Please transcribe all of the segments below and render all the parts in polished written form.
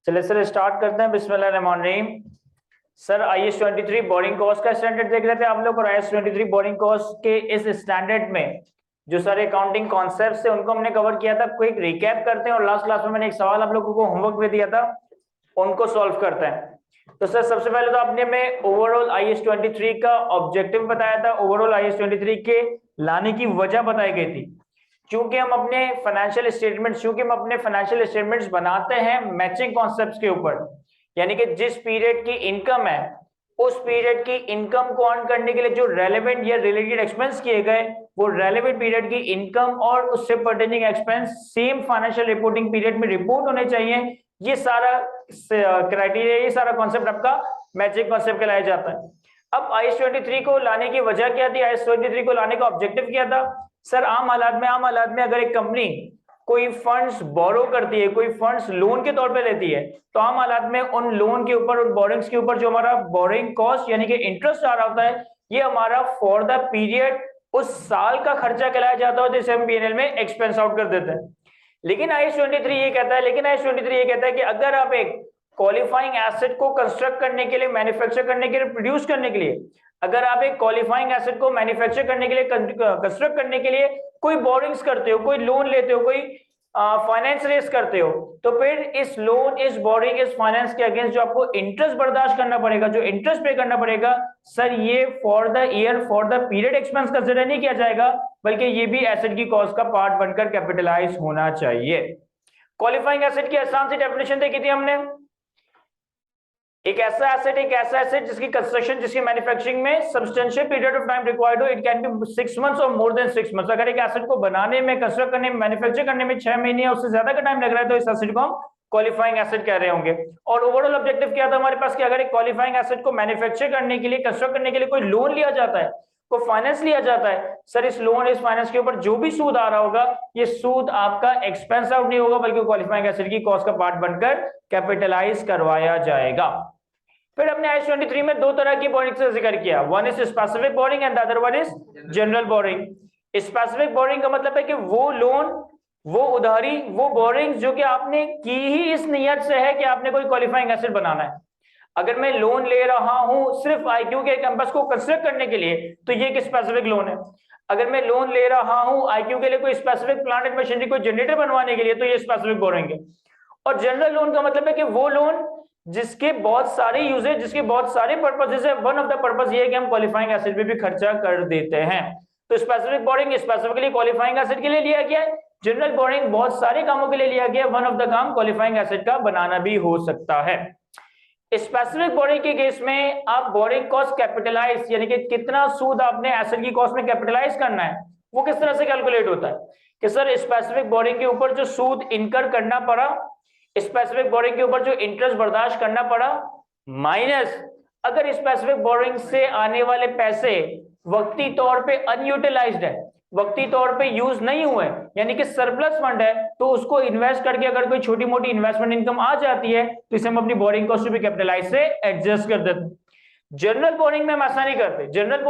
चलिए sir start करते हैं। बिस्मिल्लाहिर्रहमानिर्रहीम। सर IS 23 बोरिंग कॉस्ट का स्टैंडर्ड देख रहे थे आप लोग, और IS 23 बोरिंग कॉस्ट के इस स्टैंडर्ड में जो सारे अकाउंटिंग कॉन्सेप्ट्स थे उनको हमने कवर किया था। क्विक रिकैप करते हैं और लास्ट क्लास में मैंने एक सवाल आप लोगों को होमवर्क में दिया था, उनको सॉल्व करते हैं। तो सर सबसे पहले तो आपने में ओवरऑल IS 23 का ऑब्जेक्टिव बताया था, ओवरऑल IS 23 के लाने की वजह बताई गई थी। चूंकि हम अपने फाइनेंशियल स्टेटमेंट्स बनाते हैं मैचिंग कॉन्सेप्ट्स के ऊपर, यानी कि जिस पीरियड की इनकम है उस पीरियड की इनकम को अर्न करने के लिए जो रेलेवेंट या रिलेटेड एक्सपेंस किए गए, वो रेलेवेंट पीरियड की इनकम और उससे pertaining expense same financial reporting period में रिपोर्ट होने चाहिए। ये सारा क्राइटेरिया, ये सारा कॉन्सेप्ट आपका मैचिंग कॉन्सेप्ट कहलाया जाता है। अब IS 23 को लाने की वजह क्या थी, IS 23 को लाने का ऑब्जेक्टिव क्या था? सर आम हालात में अगर एक कंपनी कोई फंड्स बोरो करती है, कोई फंड्स लोन के तौर पे लेती है, तो आम हालात में उन लोन के ऊपर, उन बोरिंग्स के ऊपर जो हमारा बोरिंग कॉस्ट यानी कि इंटरेस्ट आ रहा होता है, ये हमारा फॉर द पीरियड उस साल का खर्चा कहलाया जाता है, जिसे हम P&L में एक्सपेंस आउट कर देते हैं। लेकिन IS 23 ये कहता है कि अगर आप एक क्वालिफाइंग एसेट को कंस्ट्रक्ट करने के लिए, मैन्युफैक्चर करने के लिए, प्रोड्यूस करने के लिए, अगर आप एक क्वालिफाइंग एसेट को मैन्युफैक्चर करने के लिए, कंस्ट्रक्ट करने के लिए कोई बोरिंग्स करते हो, कोई लोन लेते हो, कोई फाइनेंस रेस करते हो, तो फिर इस लोन, इस बोरिंग, इस फाइनेंस के अगेंस्ट जो आपको इंटरेस्ट बर्दाश्त करना पड़ेगा, जो इंटरेस्ट पे करना पड़ेगा, सर ये for the year, for the period expense consider नहीं किया जाएगा, बल्कि ये भी एसेट की कॉस्ट का पार्ट बनकर कैपिटलाइज होना चाहिए। क्वालिफाइंग एसेट की आसान सी डेफिनेशन देखी थी हमने। एक ऐसा एसेट जिसकी कंस्ट्रक्शन, जिसकी मैन्युफैक्चरिंग में substantial period of time required हो, इट कैन बी 6 मंथ्स और मोर देन 6 मंथ्स। अगर एक एसेट को बनाने में, कंस्ट्रक्ट करने में, मैन्युफैक्चर करने में 6 महीने या उससे ज्यादा का टाइम लग रहा है, तो इस एसेट को हम क्वालिफाइंग एसेट कह रहे होंगे। और ओवरऑल ऑब्जेक्टिव क्या था हमारे पास कि अगर एक क्वालिफाइंग एसेट को मैन्युफैक्चर करने के लिए, कंस्ट्रक्ट करने के लिए कोई लोन लिया जाता है, को फाइनेंस लिया जाता है, सर इस लोन, इस फाइनेंस के ऊपर जो भी सूद आ रहा होगा, ये सूद आपका एक्सपेंस आउट नहीं होगा, बल्कि क्वालिफाइंग एसेट की कॉस्ट का पार्ट बनकर कैपिटलाइज करवाया जाएगा। फिर हमने IS 23 में दो तरह की बोरिंग का जिक्र किया, one is specific boring and the other one is general boring. Specific boring का मतलब है कि वो लोन, वो उधारी, वो बोरिंग जो कि आपने की ही इस नियत से है कि आपने कोई क्वालिफाइंग एसेट बनाना है। अगर मैं लोन ले रहा हूं सिर्फ IQ के कैंपस को कंस्ट्रक्ट करने के लिए, तो ये एक स्पेसिफिक लोन है। अगर मैं लोन ले रहा हूं IQ के लिए कोई स्पेसिफिक प्लांट एंड मशीनरी, कोई जनरेटर बनवाने के लिए, तो ये स्पेसिफिक बोरिंग है। और जनरल लोन का मतलब है कि वो लोन जिसके बहुत सारे यूजेज, जिसके बहुत सारे पर्पसेस है, वन ऑफ द पर्पस ये है कि हम क्वालिफाइंग एसेट पे भी खर्चा कर देते हैं। तो specific boring specifically qualifying asset के लिए लिया गया है, जनरल बोरिंग बहुत सारे कामों के लिए लिया गया है, वन ऑफ द काम क्वालिफाइंग एसेट का बनाना भी हो सकता है। स्पेसिफिक बोरिंग के केस में आप बोरिंग कॉस्ट कैपिटलाइज, यानी कि कितना सूद आपने एसेट की कॉस्ट में कैपिटलाइज करना है, वो किस तरह से कैलकुलेट होता है कि सर स्पेसिफिक बोरिंग के ऊपर जो सूद इनकर करना पड़ा, स्पेसिफिक बोरिंग के ऊपर जो इंटरेस्ट बर्दाश्त करना पड़ा, माइनस अगर स्पेसिफिक बोरिंग से आने वाले पैसे वक्ती तौर पे अनयूटिलाइज्ड है, वक्ती तौर पे यूज नहीं हुए, यानी कि सरप्लस फंड है, तो उसको इन्वेस्ट करके अगर कोई छोटी मोटी इन्वेस्टमेंट इनकम आ जाती है, तो इसे हम अपनी बोरिंग कॉस्ट भी कैपिटलाइज से एडजस्ट कर देते हैं। जनरल बोरिंग में हम ऐसा नहीं करते, जनरल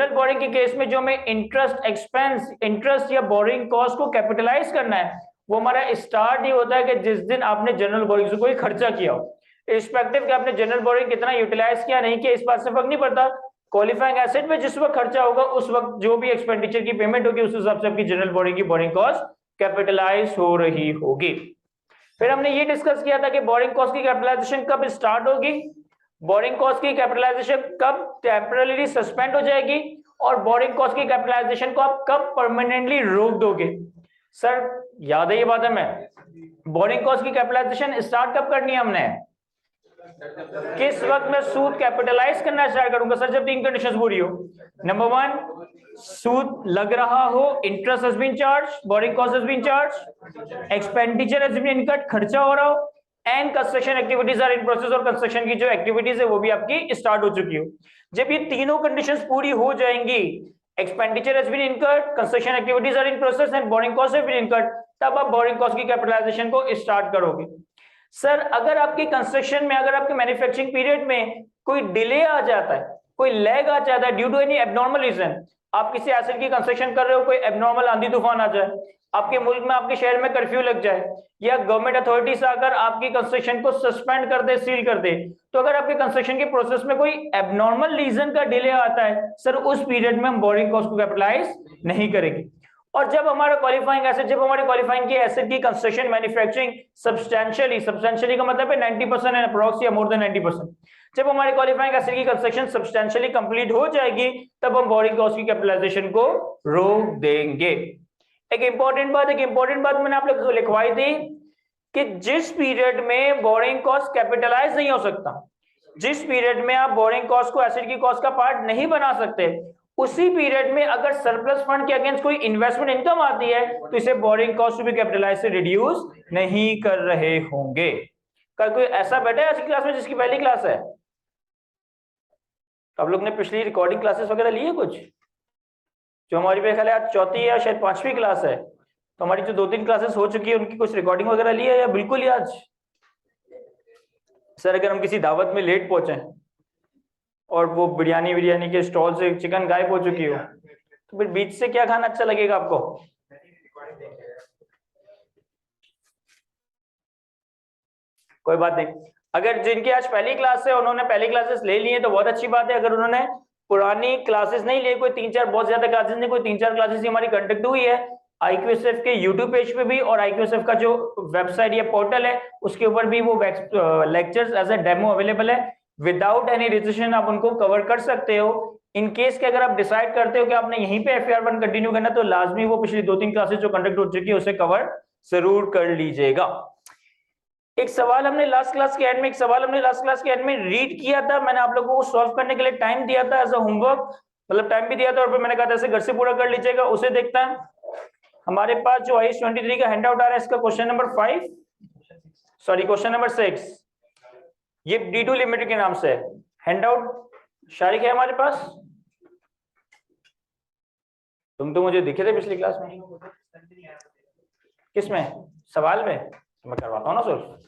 बोरिंग के केस में जो हमें इंटरेस्ट एक्सपेंस, इंटरेस्ट या बोरिंग कॉस्ट को कैपिटलाइज करना है, वो हमारा स्टार्ट ही होता है कि जिस दिन आपने जनरल बोरिंग से कोई खर्चा किया हो, रिस्पेक्टिव कि आपने जनरल बोरिंग कितना यूटिलाइज किया, नहीं किया, इस बात से फर्क नहीं पड़ता। क्वालिफाइंग एसेट में जिस वक्त खर्चा होगा, उस वक्त जो भी एक्सपेंडिचर की पेमेंट होगी, उस हिसाब से आपकी जनरल बोरिंग की बोरिंग कॉस्ट कैपिटलाइज हो रही होगी। फिर हमने ये डिस्कस किया था कि बोरिंग कॉस्ट की कैपिटलाइजेशन कब स्टार्ट होगी, बोरिंग कॉस्ट की कैपिटलाइजेशन कब टेम्पररीली सस्पेंड हो जाएगी, और बोरिंग कॉस्ट की कैपिटलाइजेशन को आप कब परमानेंटली रोक दोगे। सर याद है ये बात है, मैं बोरिंग कॉस्ट की कैपिटलाइजेशन स्टार्ट कब करनी है हमने, किस वक्त मैं सूद कैपिटलाइज करना स्टार्ट करूंगा? सर जब 3 कंडीशंस पूरी हो। नंबर 1, सूद लग रहा हो, interest has been charge, borrowing cost has been charge, expenditure has been incurred, खर्चा हो रहा हो, and construction activities are in process, और कंस्ट्रक्शन की जो एक्टिविटीज है वो भी आपकी स्टार्ट हो चुकी हो। जब ये तीनों कंडीशंस पूरी हो जाएंगी, expenditure has been incurred, construction activities are in process and borrowing cost has been incurred, तब आप बोरिंग कॉस्ट की कैपिटलाइजेशन को स्टार्ट करोगे। सर अगर आपके कंस्ट्रक्शन में, अगर आपके मैन्युफैक्चरिंग पीरियड में कोई डिले आ जाता है, कोई लैग आ जाता है due to any abnormal reason, आप किसी एसिड की कंस्ट्रक्शन कर रहे हो, कोई एबनॉर्मल आंधी तूफान आ जाए, आपके मुल्क में, आपके शहर में कर्फ्यू लग जाए, या गवर्नमेंट अथॉरिटीज अगर आपकी कंस्ट्रक्शन को सस्पेंड कर दे, सील कर दे, तो अगर आपके कंस्ट्रक्शन के प्रोसेस में कोई एबनॉर्मल रीजन का डिले आता है सर, उस पीरियड में हम बोरिंग कॉस्ट को कैपिटलाइज नहीं करेंगे। और जब हमारा क्वालिफाइंग एसिड, जब हमारे क्वालिफाइंग की एसिड की कंस्ट्रक्शन मैन्युफैक्चरिंग सब्सटेंशियली का मतलब है 90% है, अप्रोक्स या मोर देन 90%, जब हमारे क्वालिफाइंग एसिड की कंस्ट्रक्शन सब्सटेंशियली कंप्लीट हो जाएगी, तब हम बोरिंग कॉस्ट की कैपिटलाइजेशन को रोक देंगे। एक इंपॉर्टेंट बात मैंने आप लोगों को लिखवाई थी कि जिस पीरियड में बोरिंग कॉस्ट कैपिटलाइज नहीं हो सकता, जिस पीरियड में आप बोरिंग कॉस्ट को एसिड की कॉस्ट का पार्ट नहीं बना सकते, उसी पीरियड में अगर सरप्लस फंड के अगेंस्ट कोई इन्वेस्टमेंट इनकम आती है, तो इसे बोरिंग कॉस्ट भी कैपिटलाइज से रिड्यूस नहीं कर रहे होंगे। कल कोई ऐसा बैठा है आज की क्लास में जिसकी पहली क्लास है? आप लोग ने पिछली रिकॉर्डिंग क्लासेस वगैरह ली है कुछ? जो हमारी मेरे ख्याल है आज चौथी या शायद पांचवी क्लास है, तो हमारी जो 2-3 क्लासेस हो चुकी है उनकी कुछ रिकॉर्डिंग वगैरह ली है या बिल्कुल ही आज? सर अगर हम किसी दावत में लेट पहुंचे और वो बिरयानी के स्टॉल से चिकन गायब हो चुकी हो, तो फिर बीच से क्या खाना अच्छा लगेगा आपको? कोई बात नहीं, अगर जिनकी आज पहली क्लास है उन्होंने पहली क्लासेस ले ली है तो बहुत अच्छी बात है। अगर उन्होंने पुरानी क्लासेस नहीं ली, कोई 3-4 बहुत ज्यादा क्लासेस नहीं, कोई 3-4 क्लासेस हमारी कंडक्ट हुई है IQSF के YouTube पेज पे भी, और IQSF का जो वेबसाइट या पोर्टल है उसके ऊपर भी वो lectures as a demo available है। विदाउट एनी रजिस्ट्रेशन आप उनको कवर कर सकते हो। इन केस के अगर आप डिसाइड करते हो कि आपने यहीं पे FAR1 कंटिन्यू करना, तो लाजमी वो पिछली 2-3 क्लासेस जो कंडक्ट हो चुकी है उसे कवर जरूर कर लीजिएगा। एक सवाल हमने लास्ट क्लास के एंड में रीड किया था, मैंने आप लोगों को सॉल्व करने के लिए टाइम दिया था एज अ होमवर्क, मतलब टाइम भी दिया था, और फिर मैंने कहा था ऐसे घर से पूरा कर लीजिएगा। उसे देखता है हमारे पास जो IAS 23 का हैंडआउट आ रहा है, इसका question number 5, sorry question number 6, ये D2 लिमिटेड के नाम से हैंडआउट शारिक है हमारे पास। तुम तो मुझे दिखे थे पिछली क्लास में, किसमें? सवाल में मैं करवाता हूँ ना सर।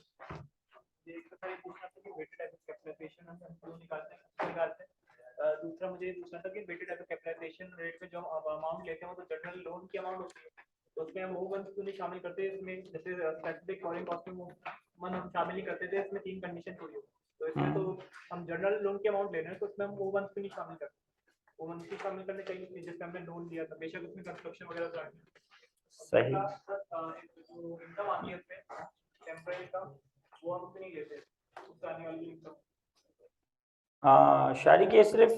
दूसरा मुझे पूछना था कि वेटेड एवरेज कैपिटलाइजेशन रेट में जो अमाउंट लेते हैं वो तो जनरल लोन की अमाउंट होती है, तो उसमें हम वो वन क्यों नहीं शामिल करते? इसमें जैसे स्पेसिफिक बोरिंग कॉस्ट में वन हम शामिल नहीं करते थे, इसमें 3 कंडीशन छोड़ी हो, तो इसमें तो हम जनरल लोन की अमाउंट ले रहे हैं, तो उसमें हम वो वन क्यों नहीं शामिल करते? वो वन की शामिल करने चाहिए जिससे हमने लोन लिया था, बेशक उसमें कंस्ट्रक्शन वगैरह था। सही, जो इनकम आती है उसमें टेम्परेरी का, वो हम नहीं लेते, उससे आने वाली इनकम। शारिक ये सिर्फ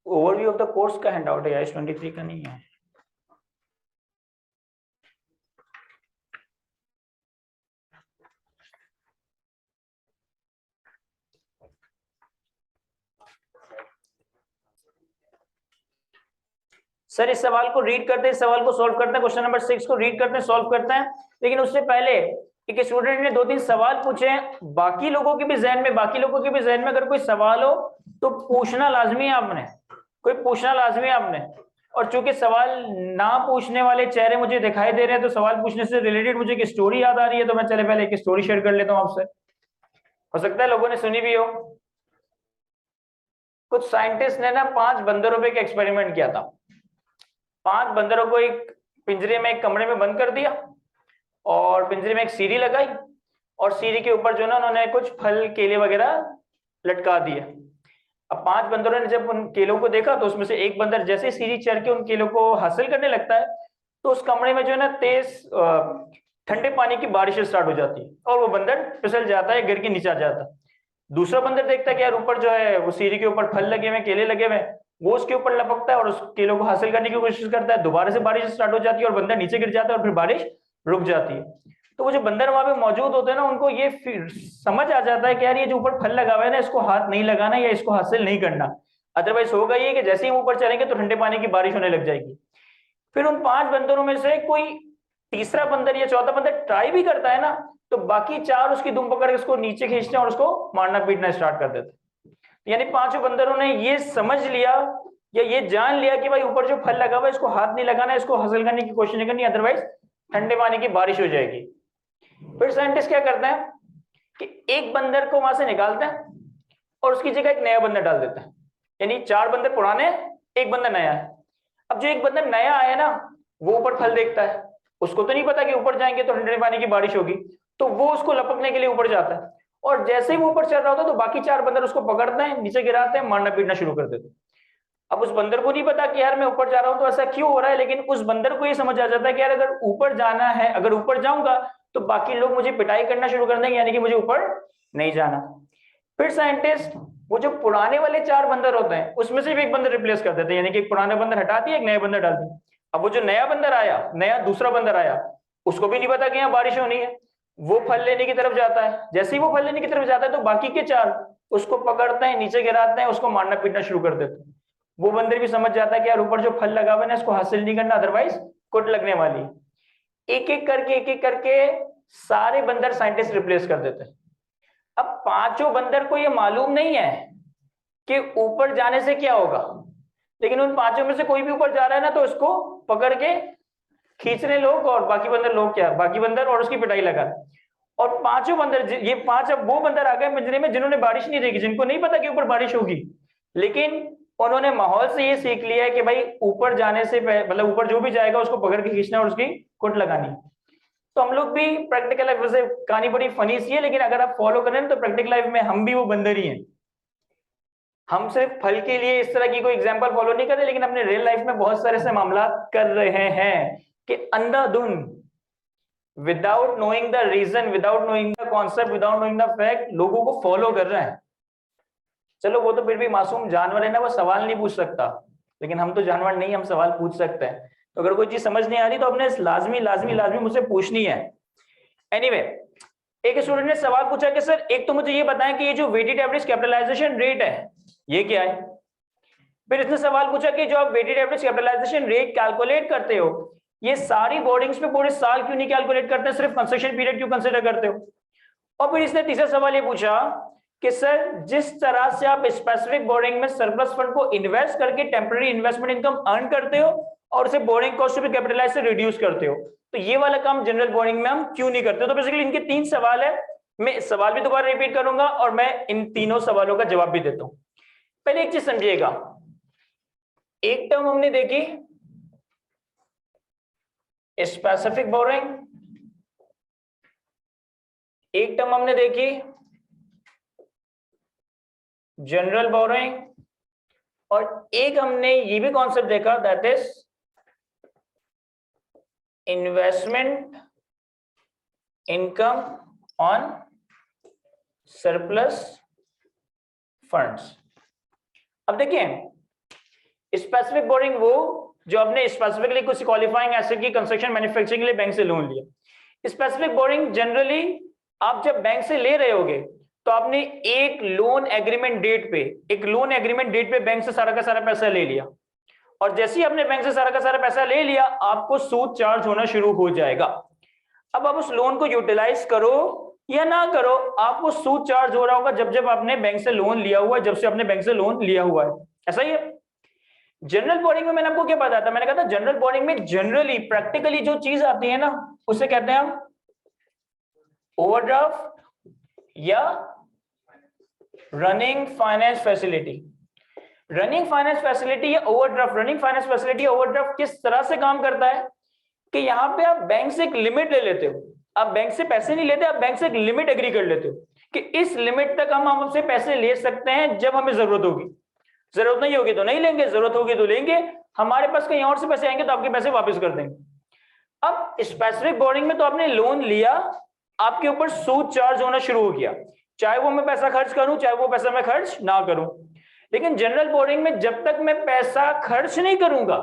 ओवरव्यू ऑफ द कोर्स का हैंडआउट है, IAS 23 का नहीं है। सर इस सवाल को रीड करते हैं, इस सवाल को सॉल्व करते हैं, क्वेश्चन नंबर 6 को रीड करते हैं, सॉल्व करते हैं, लेकिन उससे पहले एक स्टूडेंट ने 2-3 सवाल पूछे हैं। बाकी लोगों के भी जहन में अगर कोई सवाल हो तो पूछना लाजमी है आपने, और चूंकि सवाल ना पूछने वाले चेहरे मुझे दिखाई दे रहे हैं, तो सवाल पूछने से रिलेटेड मुझे एक स्टोरी याद आ रही है, तो मैं चले पहले एक स्टोरी शेयर कर लेता हूं आपसे, हो सकता है लोगों ने सुनी भी हो। कुछ साइंटिस्ट ने ना 5 बंदरों पे एक एक्सपेरिमेंट किया था। 5 बंदरों को एक पिंजरे में, एक कमरे में बंद कर दिया, और पिंजरे में एक सीढ़ी लगाई, और सीढ़ी के ऊपर जो ना उन्होंने कुछ फल केले वगैरह लटका दिए। अब 5 बंदरों ने जब उन केलों को देखा, तो उसमें से एक बंदर जैसे सीढ़ी चढ़ के उन केलों को हासिल करने लगता है, तो उस कमरे में जो है ना तेज ठंडे पानी की बारिश स्टार्ट हो जाती है, और वो बंदर फिसल जाता है, गिर के नीचे आ जाता है। दूसरा बंदर देखता है कि यार ऊपर जो है वो सीढ़ी के ऊपर फल लगे हुए, केले लगे हुए, वो उसके ऊपर लपकता है और उस केलों को हासिल करने की कोशिश करता है। दोबारा से बारिश स्टार्ट हो जाती है और बंदर नीचे गिर जाता है, और फिर बारिश रुक जाती है। तो वो जो बंदर वहां पे मौजूद होते हैं ना, उनको ये समझ आ जाता है कि यार ये जो ऊपर फल लगा हुआ है ना, इसको हाथ नहीं लगाना या इसको हासिल नहीं करना, अदरवाइज होगा ये कि जैसे ही ऊपर चलेंगे तो ठंडे पानी की बारिश होने लग जाएगी। फिर उन 5 बंदरों में से कोई तीसरा बंदर या चौथा बंदर ट्राई भी करता है ना, तो बाकी 4 उसकी दुम पकड़ के उसको नीचे खींचते हैं और उसको मारना पीटना स्टार्ट कर देते हैं। यानी 5 बंदरों ने ये समझ लिया या ये जान लिया कि भाई ऊपर जो फल लगा हुआ है इसको हाथ नहीं लगाना, इसको हासिल करने की कोशिश नहीं करनी, अदरवाइज ठंडे पानी की बारिश हो जाएगी। फिर साइंटिस्ट क्या करते हैं कि एक बंदर को वहां से निकालते हैं और उसकी जगह एक नया बंदर डाल देते हैं, यानी 4 बंदर पुराने, एक बंदर नया है। अब जो एक बंदा नया आया ना, वो ऊपर फल देखता है, उसको तो नहीं पता कि ऊपर जाएंगे तो ठंडे पानी की बारिश होगी, तो वो उसको लपकने के लिए ऊपर जाता है, और जैसे ही वो ऊपर चल रहा होता है तो बाकी 4 बंदर उसको पकड़ते हैं, नीचे गिराते हैं, मारना पीटना शुरू कर देते हैं। अब उस बंदर को नहीं पता कि यार मैं ऊपर जा रहा हूं तो ऐसा क्यों हो रहा है, लेकिन उस बंदर को ये समझ आ जाता है कि यार अगर ऊपर जाना है, अगर ऊपर जाऊंगा तो बाकी लोग मुझे पिटाई करना शुरू कर देंगे, यानी कि मुझे ऊपर नहीं जाना। फिर साइंटिस्ट वो जो पुराने वाले 4 बंदर होते हैं उसमें से भी एक बंदर रिप्लेस कर देते हैं, यानी कि एक पुराने बंदर हटा दिया, एक नया बंदर डाल दिया। अब वो जो नया बंदर आया, नया दूसरा बंदर आया, उसको भी नहीं पता कि यहाँ बारिश होनी है, वो फल लेने की तरफ जाता है। जैसे ही वो फल लेने की तरफ जाता है तो बाकी के 4 उसको पकड़ते हैं, नीचे गिराते हैं, उसको मारना पीटना शुरू कर देते हैं। वो बंदर भी समझ जाता है कि यार ऊपर जो फल लगा हुआ है ना, इसको हासिल नहीं करना, अदरवाइज कुट लगने वाली है। एक एक करके सारे बंदर साइंटिस्ट रिप्लेस कर देते हैं। अब 5 बंदर को ये मालूम नहीं है कि ऊपर जाने से क्या होगा, लेकिन उन 5 में से कोई भी ऊपर जा रहा है ना तो उसको पकड़ के खींचने लोग, और बाकी बंदर लोग क्या, बाकी बंदर और उसकी पिटाई लगा। और 5 बंदर, ये 5 अब वो बंदर आ गए पिंजरे में जिन्होंने बारिश नहीं देखी, जिनको नहीं पता कि ऊपर बारिश होगी, लेकिन उन्होंने माहौल से ये सीख लिया है कि भाई ऊपर जाने से मतलब ऊपर जो भी जाएगा उसको पकड़ के खींचना और उसकी कुट लगानी। तो हम लोग भी प्रैक्टिकल लाइफ, वैसे कहानी बड़ी फनी सी है, लेकिन अगर आप फॉलो करें तो प्रैक्टिकल लाइफ में हम भी वो बंदर ही हैं। हम सिर्फ फल के लिए इस तरह की कोई एग्जांपल फॉलो नहीं कर रहे, लेकिन अपने रियल लाइफ में बहुत सारे ऐसे मामला कर रहे हैं कि अंधाधुंध, without knowing the reason, without knowing the concept, without knowing the fact, लोगों को फॉलो कर रहे हैं। चलो वो तो फिर भी मासूम जानवर है ना, वो सवाल नहीं पूछ सकता, लेकिन हम तो जानवर नहीं, हम सवाल पूछ सकते हैं। तो अगर कोई चीज समझ नहीं आ रही तो अपने लाजमी लाजमी लाजमी मुझसे पूछनी है। एनीवे, एक स्टूडेंट ने सवाल पूछा कि सर एक तो मुझे ये बताएं कि ये जो वेटेड एवरेज कैपिटलाइजेशन रेट है ये क्या है। फिर इसने सवाल पूछा कि जो आप weighted average capitalization rate calculate करते हो, ये सारी बोर्डिंग्स पे पूरे साल क्यों नहीं कैलकुलेट करते, सिर्फ कंसेशन पीरियड क्यों कंसिडर करते हो। और फिर इसने तीसरा सवाल ये पूछा कि सर जिस तरह से आप स्पेसिफिक बोर्डिंग में सरप्लस फंड को इन्वेस्ट करके टेम्पररी इन्वेस्टमेंट इनकम अर्न करते हो और उसे बोर्डिंग कॉस्ट भी कैपिटलाइज से रिड्यूस करते हो, तो ये वाला काम जनरल बोर्डिंग में हम क्यों नहीं करते। तो बेसिकली इनके 3 सवाल है, मैं सवाल भी दोबारा रिपीट करूंगा और मैं इन तीनों सवालों का जवाब भी देता हूं। पहले एक चीज समझिएगा, एक टर्म हमने देखी स्पेसिफिक बोरिंग, एक टर्म हमने देखी जनरल बोरिंग, और एक हमने ये भी कॉन्सेप्ट देखा that is investment income on surplus funds. अब देखिए स्पेसिफिक बोरिंग वो जो आपने स्पेसिफिकली कुछ क्वालिफाइंग एसेट की कंस्ट्रक्शन मैन्युफैक्चरिंग के लिए बैंक से लोन लिया। स्पेसिफिक बोरिंग जनरली आप जब बैंक से ले रहे होगे तो आपने एक लोन एग्रीमेंट डेट पे बैंक से सारा का सारा पैसा ले लिया, और जैसे ही आपने बैंक से सारा का सारा पैसा ले लिया आपको सूद चार्ज होना शुरू हो जाएगा। अब आप उस लोन को यूटिलाइज करो या ना करो, आपको सूद चार्ज हो रहा होगा जब जब आपने बैंक से लोन लिया हुआ है, जब से आपने बैंक से लोन लिया हुआ है, ऐसा ही है। जनरल बोर्डिंग में मैंने आपको क्या बताया था, मैंने कहा था जनरल बोर्डिंग में जनरली प्रैक्टिकली जो चीज आती है ना उसे कहते हैं हम ओवरड्राफ्ट या running finance facility. Running finance facility या ओवरड्राफ्ट, रनिंग फाइनेंस फैसिलिटी या ओवरड्राफ्ट किस तरह से काम करता है कि यहाँ पे आप बैंक से एक लिमिट ले लेते हो, आप बैंक से पैसे नहीं लेते, आप बैंक से एक लिमिट एग्री कर लेते हो कि इस लिमिट तक हम आपसे पैसे ले सकते हैं जब हमें जरूरत होगी, जरूरत नहीं होगी तो नहीं लेंगे, जरूरत होगी तो लेंगे, हमारे पास कहीं और से पैसे आएंगे तो आपके पैसे वापस कर देंगे। अब स्पेसिफिक बोर्डिंग में तो आपने लोन लिया, आपके ऊपर सूद चार्ज होना शुरू हो गया, चाहे वो मैं पैसा खर्च करूं चाहे वो पैसा मैं खर्च ना करूं। लेकिन जनरल बोर्डिंग में जब तक मैं पैसा खर्च नहीं करूंगा,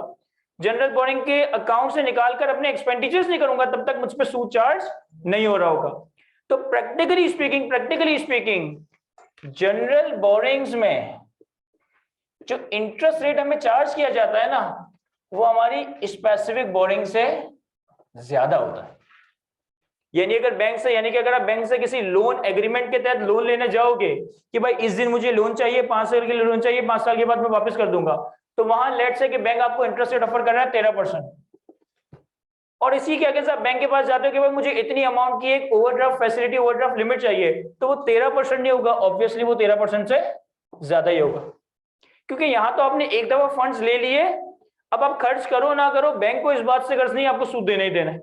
जनरल बोर्डिंग के अकाउंट से निकालकर अपने एक्सपेंडिचर्स नहीं करूंगा, तब तक मुझ पर सूद चार्ज नहीं हो रहा होगा। तो प्रैक्टिकली स्पीकिंग जनरल बोर्डिंग्स में जो इंटरेस्ट रेट हमें चार्ज किया जाता है ना वो हमारी स्पेसिफिक बोर्डिंग से ज्यादा होता है। यानी अगर बैंक से, यानी कि अगर आप बैंक से किसी लोन एग्रीमेंट के तहत लोन लेने जाओगे कि भाई इस दिन मुझे लोन चाहिए, 5 साल के लिए लोन चाहिए, 5 साल के बाद मैं वापस कर दूंगा, तो वहां लेट से कि बैंक आपको इंटरेस्ट रेट ऑफर कर रहा है 13%, और इसी के अगेंस्ट आप बैंक के पास जाते हो कि भाई मुझे इतनी अमाउंट की एक ओवरड्राफ्ट फैसिलिटी, ओवरड्राफ्ट लिमिट चाहिए, तो वो 13% नहीं होगा, ऑब्वियसली वो 13% से ज्यादा ही होगा, क्योंकि यहां तो आपने एक दफा फंड्स ले लिए, अब आप खर्च करो ना करो, बैंक को इस बात से गर्ज नहीं आपको सूद देना ही देना है।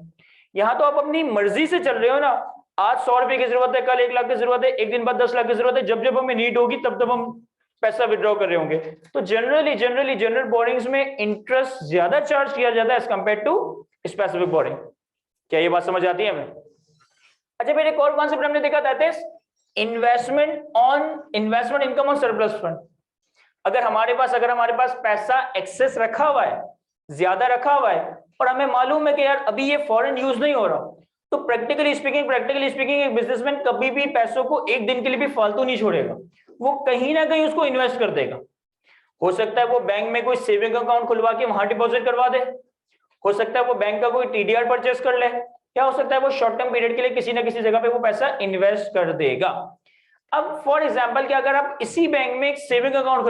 यहाँ तो आप अपनी मर्जी से चल रहे हो ना, आज 100 रुपए की जरूरत है, कल 1 लाख की जरूरत है, एक दिन बाद 10 लाख की जरूरत है, जब जब हमें नीड होगी तब तब हम पैसा विड्रॉ कर रहे होंगे। तो जनरल बोरिंग्स में इंटरेस्ट ज्यादा चार्ज किया जाता है as compare to specific borrowing. क्या ये बात समझ आती है हमें? अच्छा, फिर एक और कॉन्सेप्ट हमने देखा था, investment income on surplus fund. अगर हमारे पास पैसा एक्सेस रखा हुआ है, ज्यादा रखा हुआ है, और हमें मालूम है कि यार अभी ये फॉरेन यूज नहीं हो रहा, तो प्रैक्टिकली स्पीकिंग एक बिजनेसमैन कभी भी पैसों को एक दिन के लिए भी फालतू नहीं छोड़ेगा, वो कहीं ना कहीं उसको इन्वेस्ट कर देगा। हो सकता है वो बैंक में कोई सेविंग अकाउंट खुलवा के वहां डिपॉजिट करवा दे, हो सकता है वो बैंक का कोई टीडीआर परचेस कर ले, क्या हो सकता है वो शॉर्ट टर्म पीरियड के लिए किसी ना किसी जगह पे वो पैसा इन्वेस्ट कर देगा। अब फॉर एग्जांपल कि अगर आप इसी बैंक में एक सेविंग अकाउंट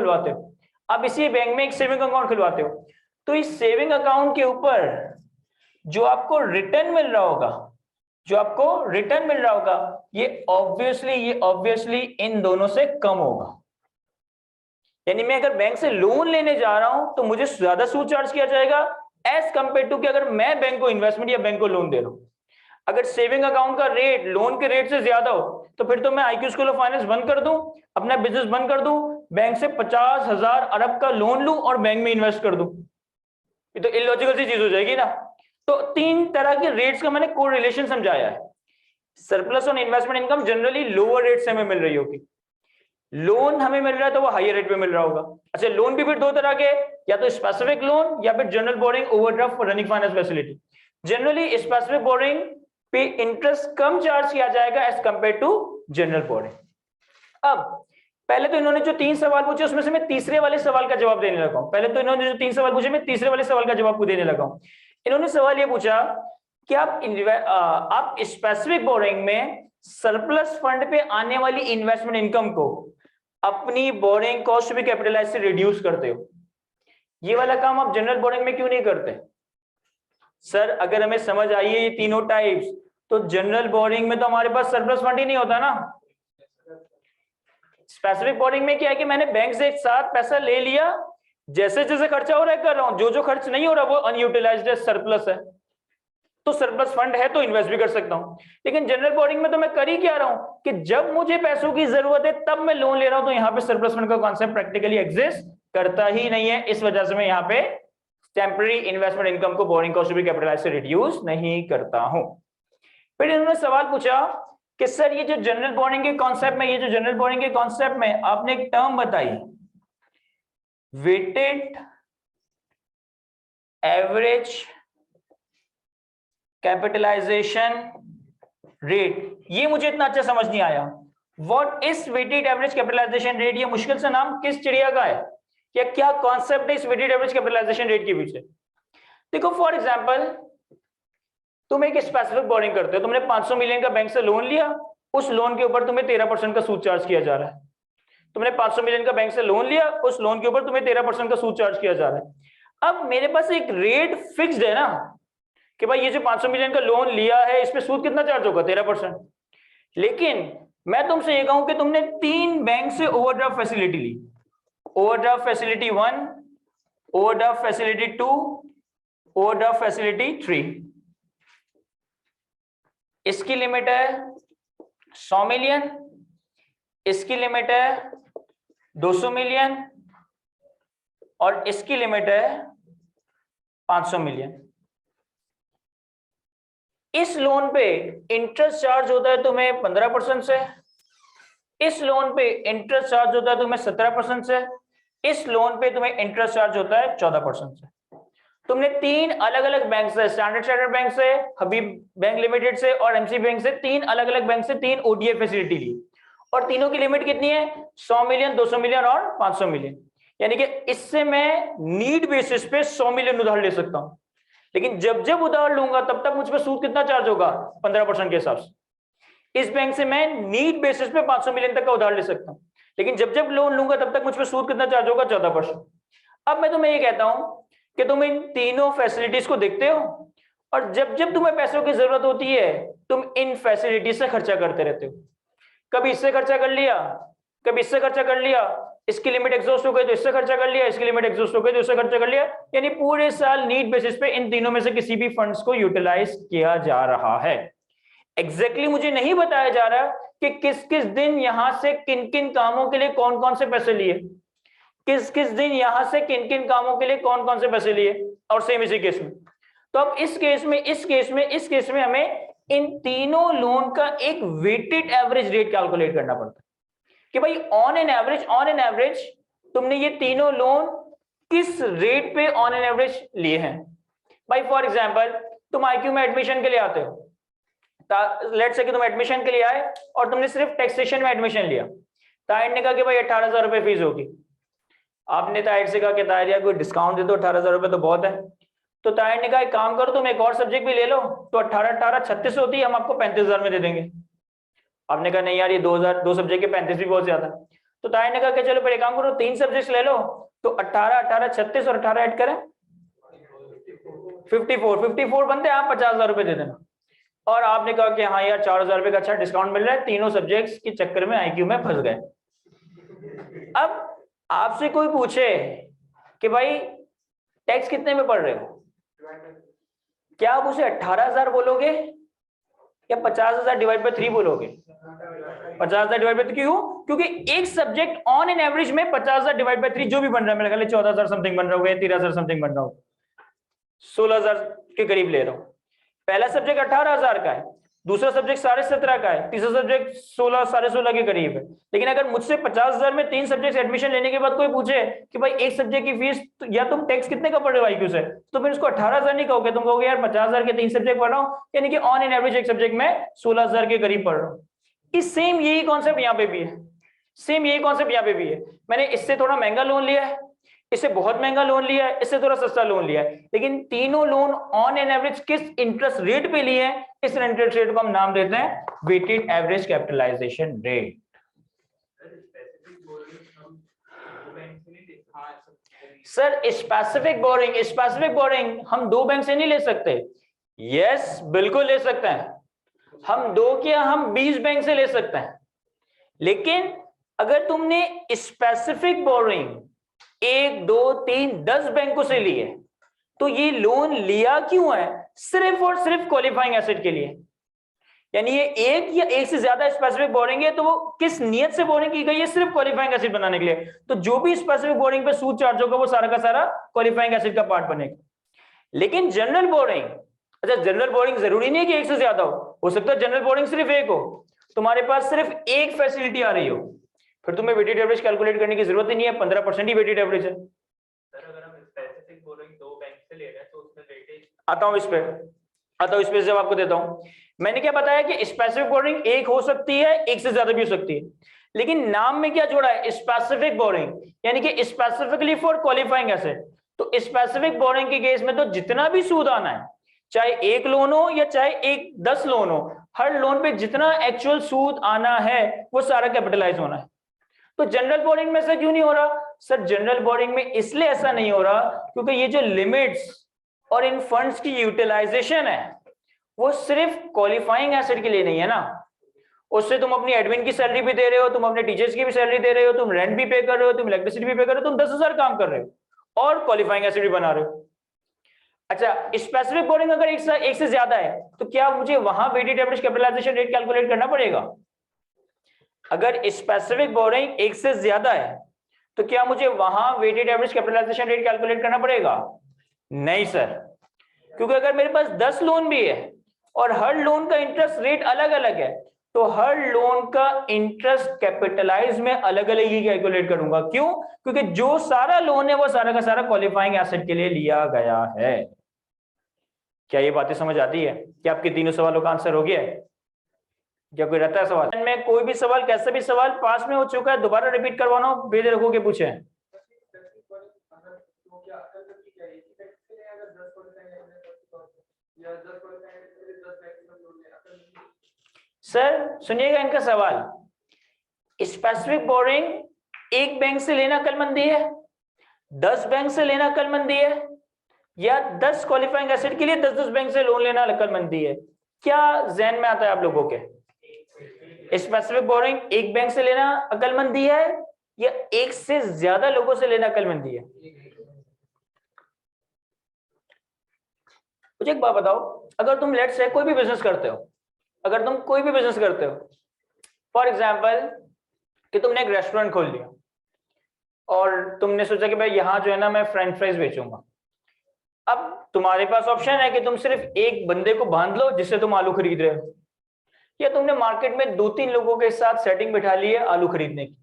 खुलवाते हो, तो इस सेविंग अकाउंट के ऊपर जो आपको रिटर्न मिल रहा होगा, ये ऑब्वियसली इन दोनों से कम होगा। यानी मैं अगर बैंक से लोन लेने जा रहा हूं तो मुझे ज्यादा सूद चार्ज किया जाएगा एज कंपेयर टू कि अगर मैं बैंक को इन्वेस्टमेंट या बैंक को लोन दे रहा हूं। अगर सेविंग अकाउंट का रेट लोन के रेट से ज्यादा हो तो फिर तो मैं IQ स्कूल ऑफ फाइनेंस बंद कर दूं, अपना बिजनेस बंद कर दूं, बैंक से 50,000 अरब का लोन लूं और बैंक में इन्वेस्ट कर दूं। ये तो इलॉजिकल सी चीज हो जाएगी ना। तो 3 तरह के रेट्स का मैंने कोरिलेशन समझाया है। Surplus on investment income generally lower rate से हमें मिल रही होगी, लोन हमें मिल रहा है तो वो हायर रेट पे मिल रहा होगा। अच्छा, लोन भी फिर 2 तरह के, या तो स्पेसिफिक लोन या फिर general borrowing overdraft for running finance facility. Generally specific borrowing पे इंटरेस्ट कम चार्ज किया जाएगा as compare to general borrowing. अब पहले तो इन्होंने जो 3 सवाल पूछे उसमें से मैं तीसरे वाले सवाल का जवाब देने लगा हूं। मैं तीसरे वाले सवाल का जवाब को देने लगा हूं। इन्होंने सवाल ये पूछा कि आप स्पेसिफिक बोरिंग में सरप्लस फंड पे आने वाली इन्वेस्टमेंट इनकम को अपनी बोरिंग कॉस्ट भी कैपिटलाइज से रिड्यूस करते हो। ये वाला काम आप जनरल बोरिंग में क्यों नहीं करते? सर अगर हमें समझ आइए ये तीनों टाइप्स, तो जनरल बोरिंग में तो हमारे पास सरप्लस फंड ही नहीं होता ना। स्पेसिफिक बोरिंग में क्या है कि मैंने बैंक से एक साथ पैसा ले लिया, जैसे जैसे खर्चा हो रहा है कर रहा हूं, जो खर्च नहीं हो रहा वो अनयूटिलाइज्ड है, सरप्लस है, तो सरप्लस फंड है तो इन्वेस्ट भी कर सकता हूं। लेकिन जनरल बोरिंग में तो मैं कर ही क्या रहा हूं कि जब मुझे पैसों की जरूरत है तब मैं लोन ले रहा हूं, तो यहां पे सरप्लस फंड का कॉन्सेप्ट प्रैक्टिकली एग्जिस्ट करता ही नहीं है। इस वजह से मैं यहां पे टेम्पररी इन्वेस्टमेंट इनकम को बोरिंग कॉस्ट भी कैपिटलाइज से रिड्यूस नहीं करता हूं। फिर इन्होंने सवाल पूछा कि सर ये जो जनरल बोरिंग के कॉन्सेप्ट में आपने एक टर्म बताई, वेटेड एवरेज कैपिटलाइजेशन रेट, ये मुझे इतना अच्छा समझ नहीं आया। What is weighted average capitalization rate? ये मुश्किल सा नाम किस चिड़िया का है, या क्या कॉन्सेप्ट है इस वेटेड एवरेज कैपिटलाइजेशन रेट के पीछे? देखो फॉर एग्जांपल तुम एक स्पेसिफिक बोरिंग करते हो, तुमने 500 मिलियन का बैंक से लोन लिया, उस लोन के ऊपर तुम्हें 13% का सूद चार्ज किया जा रहा है। तुमने 500 मिलियन का बैंक से लोन लिया, उस लोन के ऊपर तुम्हें 13% का सूद चार्ज किया जा रहा है। अब मेरे पास एक रेट फिक्स्ड है ना कि भाई ये जो 500 मिलियन का लोन लिया है इस पे सूद कितना चार्ज होगा, 13%। लेकिन मैं तुमसे ये कहूं कि तुमने 3 बैंक से ओवरड्राफ्ट फैसिलिटी ली, overdraft facility 1, overdraft facility 2, overdraft facility 3। इसकी लिमिट है 100 मिलियन, इसकी लिमिट है 200 मिलियन और इसकी लिमिट है 500 मिलियन। इस लोन पे इंटरेस्ट चार्ज होता है तुम्हें 15% से, इस लोन पे इंटरेस्ट चार्ज होता है तुम्हें 17% से, इस लोन पे तुम्हें इंटरेस्ट चार्ज होता है 14% से। तुमने 3 अलग अलग बैंक से, स्टैंडर्ड चार्टर्ड बैंक से, हबीब बैंक लिमिटेड से और एमसी बैंक से, 3 अलग अलग बैंक से 3 ओडीएफ फैसिलिटी ली, और तीनों की लिमिट कितनी है? 100 मिलियन, 200 मिलियन और 500 मिलियन। यानी कि इससे मैं नीड बेसिस पे 100 मिलियन उधार ले सकता हूं, लेकिन जब जब उधार लूंगा तब तक मुझ पर सूद कितना चार्ज होगा? 15% के हिसाब से। इस बैंक से मैं नीड बेसिस पे 500 मिलियन तक का उधार ले सकता हूं, लेकिन जब जब लोन लूंगा तब तक मुझ पर सूद कितना चार्ज होगा? 14%। अब मैं तुम्हें ये कहता हूं कि तुम इन तीनों फैसिलिटीज को देखते हो, और जब जब तुम्हें पैसों की जरूरत होती है तुम इन फैसिलिटीज से खर्चा करते रहते हो। कभी इससे खर्चा कर लिया, कभी इससे खर्चा कर लिया, इसकी लिमिट एग्जॉस्ट हो गई तो इससे खर्चा कर लिया, इसकी लिमिट एग्जॉस्ट हो गई तो इससे खर्चा कर लिया, यानी पूरे साल नीड बेसिस पे इन तीनों में से किसी भी फंड्स को यूटिलाइज किया जा रहा है। एग्जैक्टली मुझे नहीं बताया जा रहा कि किस किस दिन यहां से किन किन कामों के लिए कौन कौन से पैसे लिए, किस किस दिन यहां से किन किन कामों के लिए कौन कौन से पैसे लिए, और सेम इसी केस में। तो अब इस केस में हमें इन तीनों लोन का एक वेटेड एवरेज रेट कैलकुलेट करना पड़ता है कि भाई ऑन एन एवरेज तुमने ये तीनों लोन किस रेट पे ऑन एन एवरेज लिए हैं। भाई फॉर एग्जांपल तुम आईक्यू में एडमिशन के लिए आते हो, लेट्स से कि तुम एडमिशन के लिए आए और तुमने सिर्फ टैक्सेशन में एडमिशन लिया, ताहिर ने कहा कि भाई 18,000 रुपए फीस होगी। आपने ताहिर से कहा कि ताहिर यार कोई डिस्काउंट दे दो, 18,000 रुपए तो बहुत है। तो ताहिर ने कहा एक काम करो तुम एक और सब्जेक्ट भी ले लो, तो 18 36 होती है, हम आपको 35,000 में दे देंगे। आपने कहा नहीं यार ये 2 सब्जेक्ट के 35 भी बहुत ज्यादा। तो ताहिर ने कहा कि चलो फिर एक काम करो 3 सब्जेक्ट ले लो, तो 18 36 और 18 ऐड करें 54 बनते हैं, आप 50,000 रुपए दे देना। और आपने कहा कि हाँ यार 4,000 रुपए का अच्छा डिस्काउंट मिल रहा है, तीनों सब्जेक्ट्स के चक्कर में आईक्यू में फंस गए। अब आपसे कोई पूछे कि भाई टैक्स कितने में पढ़ रहे हो, क्या आप उसे 18,000 बोलोगे या 50,000 डिवाइड बाय 3 बोलोगे? 50,000 डिवाइड बाय 3। क्यों? क्योंकि एक सब्जेक्ट ऑन एन एवरेज में 50,000 डिवाइड बाय 3 जो भी बन रहा है, मेरे ख्याल 14,000 समथिंग बन रहा होगा, 13,000 समथिंग बन रहा होगा, 16,000 के करीब ले रहा हूं। पहला सब्जेक्ट 18,000 का है, दूसरा सब्जेक्ट 17.5 का है, तीसरा सब्जेक्ट 16 16.5 के करीब है। लेकिन अगर मुझसे 50,000 में 3 सब्जेक्ट एडमिशन लेने के बाद कोई पूछे कि भाई एक सब्जेक्ट की फीस या तुम टैक्स कितने का पढ़ रहे हो आईक्यू से, तो फिर उसको 18,000 नहीं कहोगे, तुम कहोगे यार 50,000 के 3 सब्जेक्ट पढ़ रहा हूं, यानी कि ऑन एन एवरेज एक सब्जेक्ट में 16,000 के करीब पढ़ रहा हूं। इस सेम यही कॉन्सेप्ट यहाँ पे भी है, सेम यही कॉन्सेप्ट यहाँ पे भी है। मैंने इससे थोड़ा महंगा लोन लिया है, इससे बहुत महंगा लोन लिया है, इससे थोड़ा सस्ता लोन लिया है, लेकिन तीनों लोन ऑन एन एवरेज किस इंटरेस्ट रेट पे लिए हैं, इस इंटरेस्ट रेट को हम नाम देते हैं weighted average capitalization rate. Sir specific borrowing हम 2 बैंक से नहीं ले सकते। यस बिल्कुल ले सकते हैं, हम 2 क्या हम 20 बैंक से ले सकते हैं, लेकिन अगर तुमने स्पेसिफिक बोरिंग 1 2 3 10 बैंकों से लिए तो ये लोन लिया क्यों है? सिर्फ और सिर्फ क्वालिफाइंग एसेट के लिए। यानी ये एक या एक से ज्यादा स्पेसिफिक बोरिंग है तो वो किस नियत से बोरिंग की गई है? सिर्फ क्वालिफाइंग एसेट बनाने के लिए। तो जो भी स्पेसिफिक बोरिंग पे सूद चार्ज होगा वो सारा का सारा क्वालिफाइंग एसेट का पार्ट बनेगा। लेकिन जनरल बोरिंग, अच्छा जनरल बोरिंग जरूरी नहीं है कि एक से ज्यादा हो सकता है जनरल बोरिंग सिर्फ एक हो, तुम्हारे पास सिर्फ एक फैसिलिटी आ रही हो, फिर तुम्हें वेटेड एवरेज कैलकुलेट करने की जरूरत ही नहीं है, 15% ही वेटेड एवरेज है। सर अगर हम स्पेसिफिक बोरिंग 2 बैंक से ले रहे हैं तो उसमें वेटेज आता हूं इस पे जब आपको देता हूं। मैंने क्या बताया कि स्पेसिफिक बोरिंग एक हो सकती है, एक से ज्यादा भी हो सकती है, लेकिन नाम में क्या जोड़ा है? स्पेसिफिक बोरिंग, यानी कि स्पेसिफिकली फॉर क्वालिफाइंग एसेट। तो स्पेसिफिक बोरिंग के केस में तो जितना भी सूद आना है, चाहे एक लोन हो या चाहे 10 लोन हो, हर लोन पे जितना एक्चुअल सूद आना है वो सारा कैपिटलाइज होना है। तो जनरल बोरिंग में ऐसा क्यों नहीं हो रहा? सर जनरल बोरिंग में इसलिए ऐसा नहीं हो रहा क्योंकि ये जो लिमिट्स और इन फंड्स की यूटिलाइजेशन है वो सिर्फ क्वालिफाइंग एसेट के लिए नहीं है ना, उससे तुम अपनी एडमिन की सैलरी भी दे रहे हो, तुम अपने टीचर्स की भी सैलरी दे रहे हो, तुम रेंट भी पे कर रहे हो, तुम इलेक्ट्रिसिटी भी पे कर रहे हो, तुम 10,000 काम कर रहे हो और क्वालिफाइंग एसेट भी बना रहे हो। अच्छा स्पेसिफिक बोरिंग अगर एक से ज्यादा है तो क्या मुझे वहां weighted average capitalization rate calculate करना पड़ेगा? अगर स्पेसिफिक बोरिंग एक से ज्यादा है तो क्या मुझे वहां weighted average capitalization rate calculate करना पड़ेगा? नहीं सर, क्योंकि अगर मेरे पास 10 लोन भी है और हर लोन का इंटरेस्ट रेट अलग अलग है तो हर लोन का इंटरेस्ट कैपिटलाइज में अलग अलग ही कैलकुलेट करूंगा। क्यों? क्योंकि जो सारा लोन है वो सारा का सारा क्वालिफाइंग एसेट के लिए लिया गया है। क्या ये बातें समझ आती है? क्या आपके तीनों सवालों का आंसर हो गया है? क्या कोई रहता है सवाल में? कोई भी सवाल, कैसा भी सवाल पास में हो चुका है, दोबारा रिपीट करवाना हो बेदर रखो के पूछे। सर सुनिएगा इनका सवाल, स्पेसिफिक बोरिंग एक बैंक से लेना अक्लमंदी है, 10 बैंक से लेना अक्लमंदी है, या 10 क्वालिफाइंग एसेट के लिए 10-10 बैंक से लोन लेना अक्लमंदी है? क्या जहन में आता है आप लोगों के? स्पेसिफिक बोरोइंग एक बैंक से लेना अकलमंदी है या एक से ज्यादा लोगों से लेना अकलमंदी है? मुझे एक बात बताओ, अगर तुम लेट्स से कोई भी बिजनेस करते हो, अगर तुम कोई भी बिजनेस करते हो, फॉर एग्जाम्पल कि तुमने एक रेस्टोरेंट खोल लिया और तुमने सोचा कि भाई यहां जो है ना मैं फ्रेंच फ्राइज बेचूंगा। अब तुम्हारे पास ऑप्शन है कि तुम सिर्फ एक बंदे को बांध लो जिससे तुम आलू खरीद रहे हो, या तुमने मार्केट में 2-3 लोगों के साथ सेटिंग बिठा ली है आलू खरीदने की।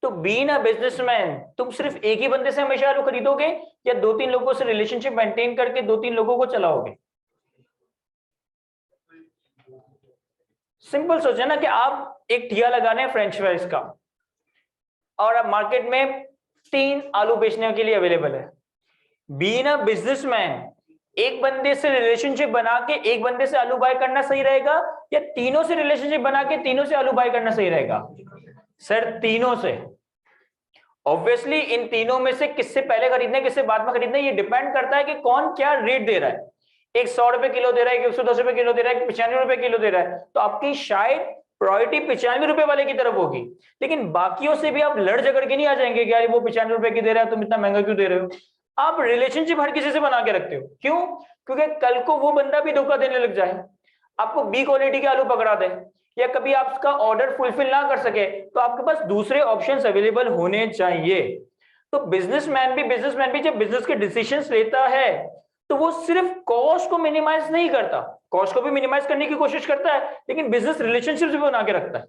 तो बीइंग अ बिजनेसमैन तुम सिर्फ एक ही बंदे से हमेशा आलू खरीदोगे या 2-3 लोगों से रिलेशनशिप मेंटेन करके 2-3 लोगों को चलाओगे? सिंपल सोचे ना कि आप एक ठिया लगा रहे हैं फ्रेंच फ्राइज का और अब मार्केट में 3 आलू बेचने के लिए अवेलेबल है। बीइंग अ बिजनेसमैन एक बंदे से रिलेशनशिप बना के एक बंदे से आलू बाय करना सही रहेगा या तीनों से रिलेशनशिप बना के तीनों से आलू बाय करना सही रहेगा? सर तीनों से। ऑब्वियसली इन तीनों में से किससे पहले खरीदना है किससे बाद में खरीदना है ये डिपेंड करता है कि कौन क्या रेट दे रहा है। एक 100 रुपए किलो दे रहा है, एक 110 रुपए किलो दे रहा है, 95 रुपए किलो दे रहा है, तो आपकी शायद प्रायोरिटी 95 रुपए वाले की तरफ होगी। लेकिन बाकियों से भी आप लड़ झगड़ के नहीं आ जाएंगे कि यार वो 95 रुपए की दे रहा है तुम इतना महंगा क्यों दे रहे हो। आप रिलेशनशिप हर किसी से बना के रखते हो, क्यों? क्योंकि कल को वो बंदा भी धोखा देने लग जाए, आपको बी क्वालिटी के आलू पकड़ा दे या कभी आपका ऑर्डर फुलफिल ना कर सके, तो आपके पास दूसरे ऑप्शंस अवेलेबल होने चाहिए। तो बिजनेसमैन भी जब बिजनेस के डिसीजंस लेता है तो वो सिर्फ कॉस्ट को मिनिमाइज नहीं करता, कॉस्ट को भी मिनिमाइज करने की कोशिश करता है, लेकिन बिजनेस रिलेशनशिप्स भी बना के रखता है,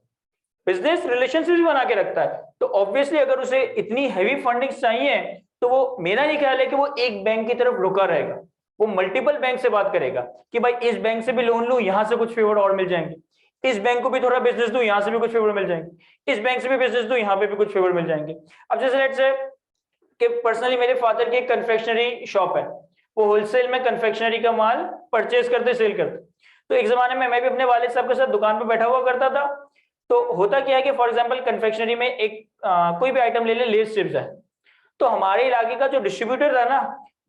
बिजनेस रिलेशनशिप्स भी बना के रखता है। तो ऑब्वियसली अगर उसे इतनी हैवी फंडिंग चाहिए तो वो, मेरा नहीं ख्याल है कि वो एक बैंक की तरफ रुका रहेगा, वो मल्टीपल बैंक से बात करेगा कि भाई इस बैंक से भी लोन लूं, यहां से कुछ फेवर और मिल जाएंगे, इस बैंक को भी थोड़ा बिजनेस दूं, यहां से भी कुछ फेवर मिल जाएंगे, इस बैंक से भी बिजनेस दूं, यहां पे भी कुछ फेवर मिल जाएंगे। अब जैसे लेट्स से कि पर्सनली मेरे फादर की एक कन्फेक्शनरी शॉप है, वो होलसेल में कन्फेक्शनरी का माल परचेज करते सेल करते। तो एक जमाने में मैं भी अपने वालिद साहब के साथ दुकान पे बैठा हुआ करता था। तो होता क्या है कि फॉर एग्जांपल कन्फेक्शनरी में एक कोई भी आइटम ले ले, लेस चिप्स है, तो हमारे इलाके का जो डिस्ट्रीब्यूटर था ना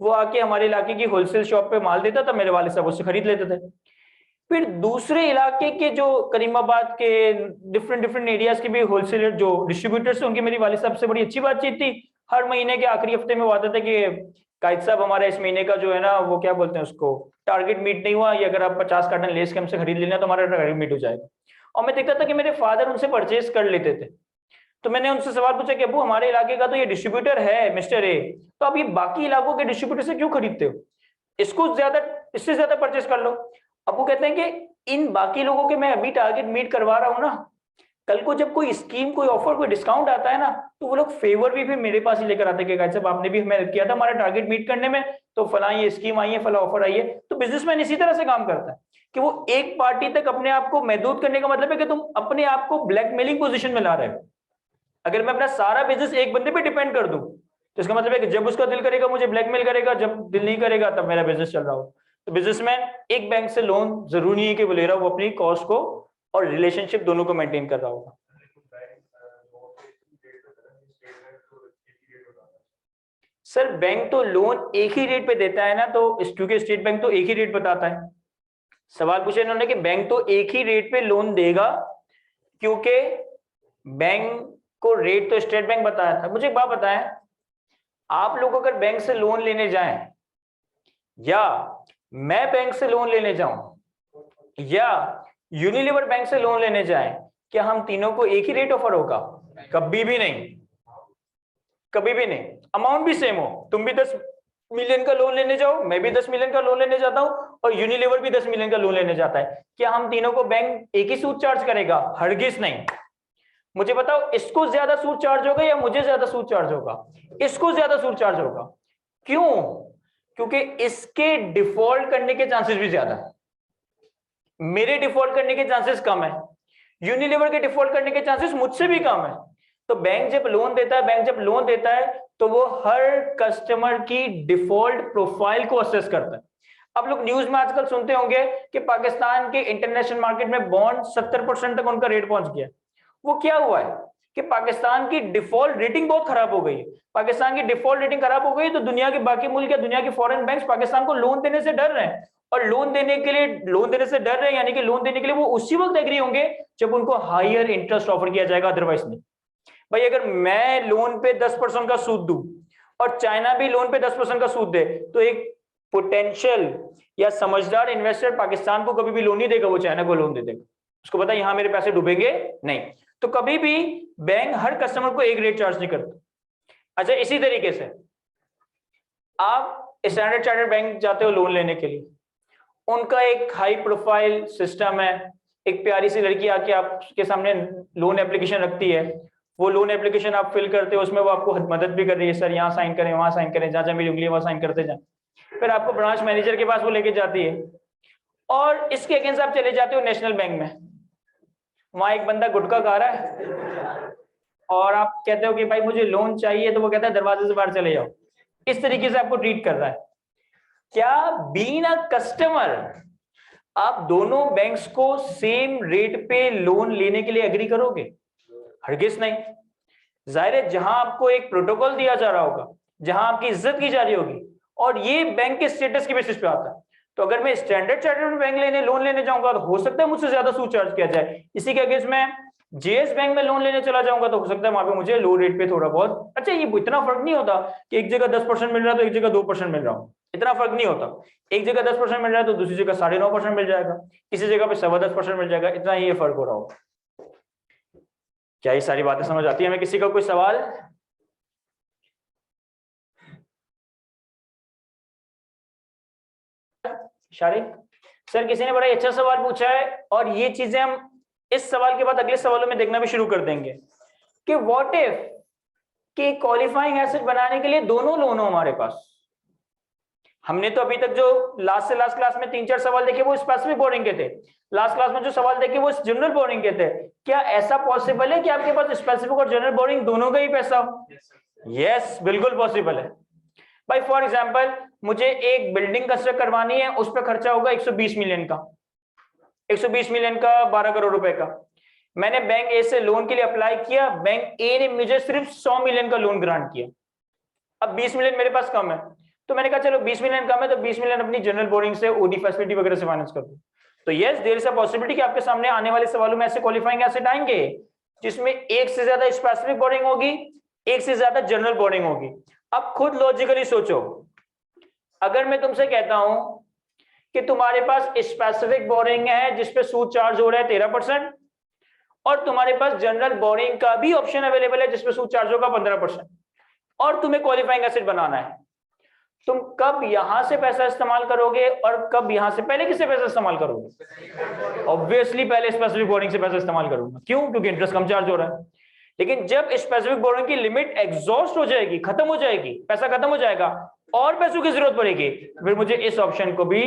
वो आके हमारे इलाके की होलसेल शॉप पे माल देता था, मेरे वालिद साहब उससे खरीद लेते थे। फिर दूसरे इलाके के जो करीमाबाद के डिफरेंट डिफरेंट एरियाज के भी होलसेलर जो डिस्ट्रीब्यूटर्स उनकी मेरी वालिद साहब से बड़ी अच्छी बातचीत थी। हर महीने के आखिरी हफ्ते में वो आता था कि कायद साहब हमारा इस महीने का जो है ना वो क्या बोलते हैं उसको, टारगेट मीट नहीं हुआ, या अगर आप 50 कार्टन लेस के हमसे खरीद लेना तो हमारा टारगेट मीट हो जाएगा। और मैं देखता था कि मेरे फादर उनसे परचेज कर लेते थे। तो मैंने उनसे सवाल पूछा कि अबू हमारे इलाके का तो ये डिस्ट्रीब्यूटर है मिस्टर ए, तो आप ये बाकी इलाकों के डिस्ट्रीब्यूटर से क्यों खरीदते हो, इसको ज्यादा, इससे ज्यादा परचेज कर लो। अबू कहते हैं कि इन बाकी लोगों के मैं अभी टारगेट मीट करवा रहा हूं ना, कल को जब कोई स्कीम कोई ऑफर कोई डिस्काउंट आता है ना तो वो लोग फेवर भी फिर मेरे पास ही लेकर आते हैं कि साहब आपने भी हमें हेल्प किया था हमारा टारगेट मीट करने में, तो फला ये स्कीम आई है, फला ऑफर आई है। तो बिजनेसमैन इसी तरह से काम करता है कि वो एक पार्टी तक अपने आप को महदूद करने का मतलब है कि तुम अपने आप को ब्लैकमेलिंग पोजीशन में ला रहे हो। अगर मैं अपना सारा बिजनेस एक बंदे पे डिपेंड कर दूं तो इसका मतलब है कि जब उसका दिल करेगा मुझे ब्लैकमेल करेगा, जब दिल नहीं करेगा तब मेरा बिजनेस चल रहा हो। तो बिजनेसमैन एक बैंक से लोन जरूरी नहीं है कि वो ले रहा हो, वो अपनी कॉस्ट को और रिलेशनशिप दोनों को मेंटेन कर रहा होगा। सर बैंक तो लोन एक ही रेट पे देता है ना, तो क्योंकि स्टेट बैंक तो एक ही रेट बताता है। सवाल पूछा इन्होंने कि बैंक तो एक ही रेट पे लोन देगा, क्योंकि बैंक को रेट तो स्टेट बैंक बताया था। मुझे एक बात बताएं, आप लोग अगर बैंक से लोन लेने जाएं या मैं बैंक से लोन लेने जाऊं या यूनिलीवर बैंक से लोन लेने जाएं, क्या हम तीनों को एक ही रेट ऑफर होगा? कभी भी नहीं, कभी भी नहीं। अमाउंट भी सेम हो, तुम भी 10 मिलियन का लोन लेने जाओ, मैं भी 10 मिलियन का लोन लेने जाता हूं और यूनिलीवर भी 10 मिलियन का लोन लेने जाता है, क्या हम तीनों को बैंक एक ही सूद चार्ज करेगा? हरगिज नहीं। मुझे बताओ इसको ज्यादा सूद चार्ज होगा या मुझे ज्यादा सूद चार्ज होगा? इसको ज्यादा सूद चार्ज होगा। क्यों? क्योंकि इसके डिफॉल्ट करने के चांसेस भी ज्यादा है, मेरे डिफॉल्ट करने के चांसेस कम है, यूनिलीवर के डिफॉल्ट करने के चांसेस मुझसे भी कम है। तो बैंक जब लोन देता है तो वो हर कस्टमर की डिफॉल्ट प्रोफाइल को असेस करता है। आप लोग न्यूज में आजकल सुनते होंगे कि पाकिस्तान के इंटरनेशनल मार्केट में बॉन्ड 70% तक उनका रेट पहुंच गया। वो क्या हुआ है कि पाकिस्तान की डिफॉल्ट रेटिंग बहुत खराब हो गई है। पाकिस्तान की डिफॉल्ट रेटिंग खराब हो गई तो दुनिया के बाकी मुल्क या दुनिया के फॉरेन बैंक्स पाकिस्तान को लोन देने से डर रहे हैं, और लोन देने के लिए, लोन देने से डर रहे हैं, यानी कि लोन देने के लिए वो उसी वक्त एग्री होंगे जब उनको हायर इंटरेस्ट ऑफर किया जाएगा, अदरवाइज नहीं। भाई अगर मैं लोन पे 10% का सूद दूं और चाइना भी लोन पे 10% का सूद दे, तो एक पोटेंशियल या समझदार इन्वेस्टर पाकिस्तान को कभी भी लोन नहीं देगा, वो चाइना को लोन दे देगा। उसको पता है यहां मेरे पैसे डूबेंगे नहीं। तो कभी भी बैंक हर कस्टमर को एक रेट चार्ज नहीं करता। अच्छा, इसी तरीके से आप स्टैंडर्ड चार्टर्ड बैंक जाते हो लोन लेने के लिए, उनका एक हाई प्रोफाइल सिस्टम है। एक प्यारी सी लड़की आके आपके सामने लोन एप्लीकेशन रखती है, वो लोन एप्लीकेशन आप फिल करते हो, उसमें वो आपको मदद भी कर रही है, सर यहाँ साइन करें, वहां साइन करें, जहां जहां मेरी उंगली वहां साइन करते जाए। फिर आपको ब्रांच मैनेजर के पास वो लेके जाती है, और इसके अगेंस्ट आप चले जाते हो नेशनल बैंक में। वहां एक बंदा गुटखा खा रहा है और आप कहते हो कि भाई मुझे लोन चाहिए, तो वो कहता है दरवाजे से बाहर चले जाओ। इस तरीके से आपको ट्रीट कर रहा है। क्या बीइंग अ कस्टमर आप दोनों बैंक्स को सेम रेट पे लोन लेने के लिए एग्री करोगे? हरगिज नहीं। जाहिर है जहां आपको एक प्रोटोकॉल दिया जा रहा होगा, जहां आपकी इज्जत की जा रही होगी, और ये बैंक के स्टेटस के बेसिस पे आता है। तो अगर मैं स्टैंडर्ड चार्टर्ड बैंक लेने लोन लेने जाऊंगा, तो हो सकता है मुझसे ज्यादा सूद चार्ज किया जाए। इसी के अगेंस्ट मैं जेएस बैंक में लोन लेने चला जाऊंगा, तो हो सकता है वहां पे मुझे लो रेट पे थोड़ा बहुत, अच्छा ये इतना फर्क नहीं होता कि एक जगह 10% मिल रहा है तो एक जगह 2% मिल रहा हो, इतना फर्क नहीं होता। एक जगह 10% मिल रहा है तो दूसरी जगह 9.5% मिल जाएगा, किसी जगह पे 10.25% मिल जाएगा, इतना ही ये फर्क हो रहा होगा। क्या ये सारी बातें समझ आती है हमें? किसी का कोई सवाल? शारिक सर, किसी ने बड़ा ही अच्छा सवाल पूछा है, और ये चीजें हम इस सवाल के बाद अगले सवालों में देखना भी शुरू कर देंगे कि व्हाट इफ कि क्वालिफाइंग एसेट बनाने के लिए दोनों लोन हो हमारे पास। हमने तो अभी तक जो लास्ट से लास्ट क्लास में 3-4 सवाल देखे वो स्पेसिफिक बोरिंग के थे, लास्ट क्लास में जो सवाल देखे वो जनरल बोरिंग के थे। क्या ऐसा पॉसिबल है कि आपके पास स्पेसिफिक और जनरल बोरिंग दोनों का ही पैसा हो? यस, बिल्कुल पॉसिबल है। भाई फॉर एग्जांपल मुझे एक बिल्डिंग कंस्ट्रक्ट करवानी है, उस पर खर्चा होगा 120 मिलियन का, 120 मिलियन का 12 करोड़ रुपए का। मैंने बैंक ए से लोन के लिए अप्लाई किया, बैंक ए ने मुझे सिर्फ 100 मिलियन का लोन ग्रांट किया। अब 20 मिलियन मेरे पास कम है, तो मैंने कहा चलो 20 मिलियन कम है तो 20 मिलियन अपनी जनरल बोरिंग से ओडी फैसिलिटी वगैरह से फाइनेंस कर दूं। तो yes, there is a possibility कि आपके सामने आने वाले सवालों में ऐसे क्वालिफाइंग एसेट आएंगे जिसमें एक से ज्यादा स्पेसिफिक बोरिंग होगी, एक से ज्यादा जनरल बोरिंग होगी। अब खुद लॉजिकली सोचो, अगर मैं तुमसे कहता हूं कि तुम्हारे पास स्पेसिफिक बोरिंग है जिसपे सूद चार्ज हो रहा है 13%, और तुम्हारे पास जनरल बोरिंग का भी ऑप्शन अवेलेबल है जिसपे सूद चार्ज होगा 15%, और तुम्हें क्वालिफाइंग एसेट बनाना है, तुम कब यहां से पैसा इस्तेमाल करोगे और कब यहां से? पहले किससे पैसा इस्तेमाल करोगे? ऑब्वियसली पहले स्पेसिफिक बोरिंग से पैसा इस्तेमाल करूंगा। क्यों? क्योंकि इंटरेस्ट कम चार्ज हो रहा है। लेकिन जब स्पेसिफिक बोरिंग की लिमिट एग्जॉस्ट हो जाएगी, खत्म हो जाएगी, पैसा खत्म हो जाएगा और पैसों की जरूरत पड़ेगी, फिर मुझे इस ऑप्शन को भी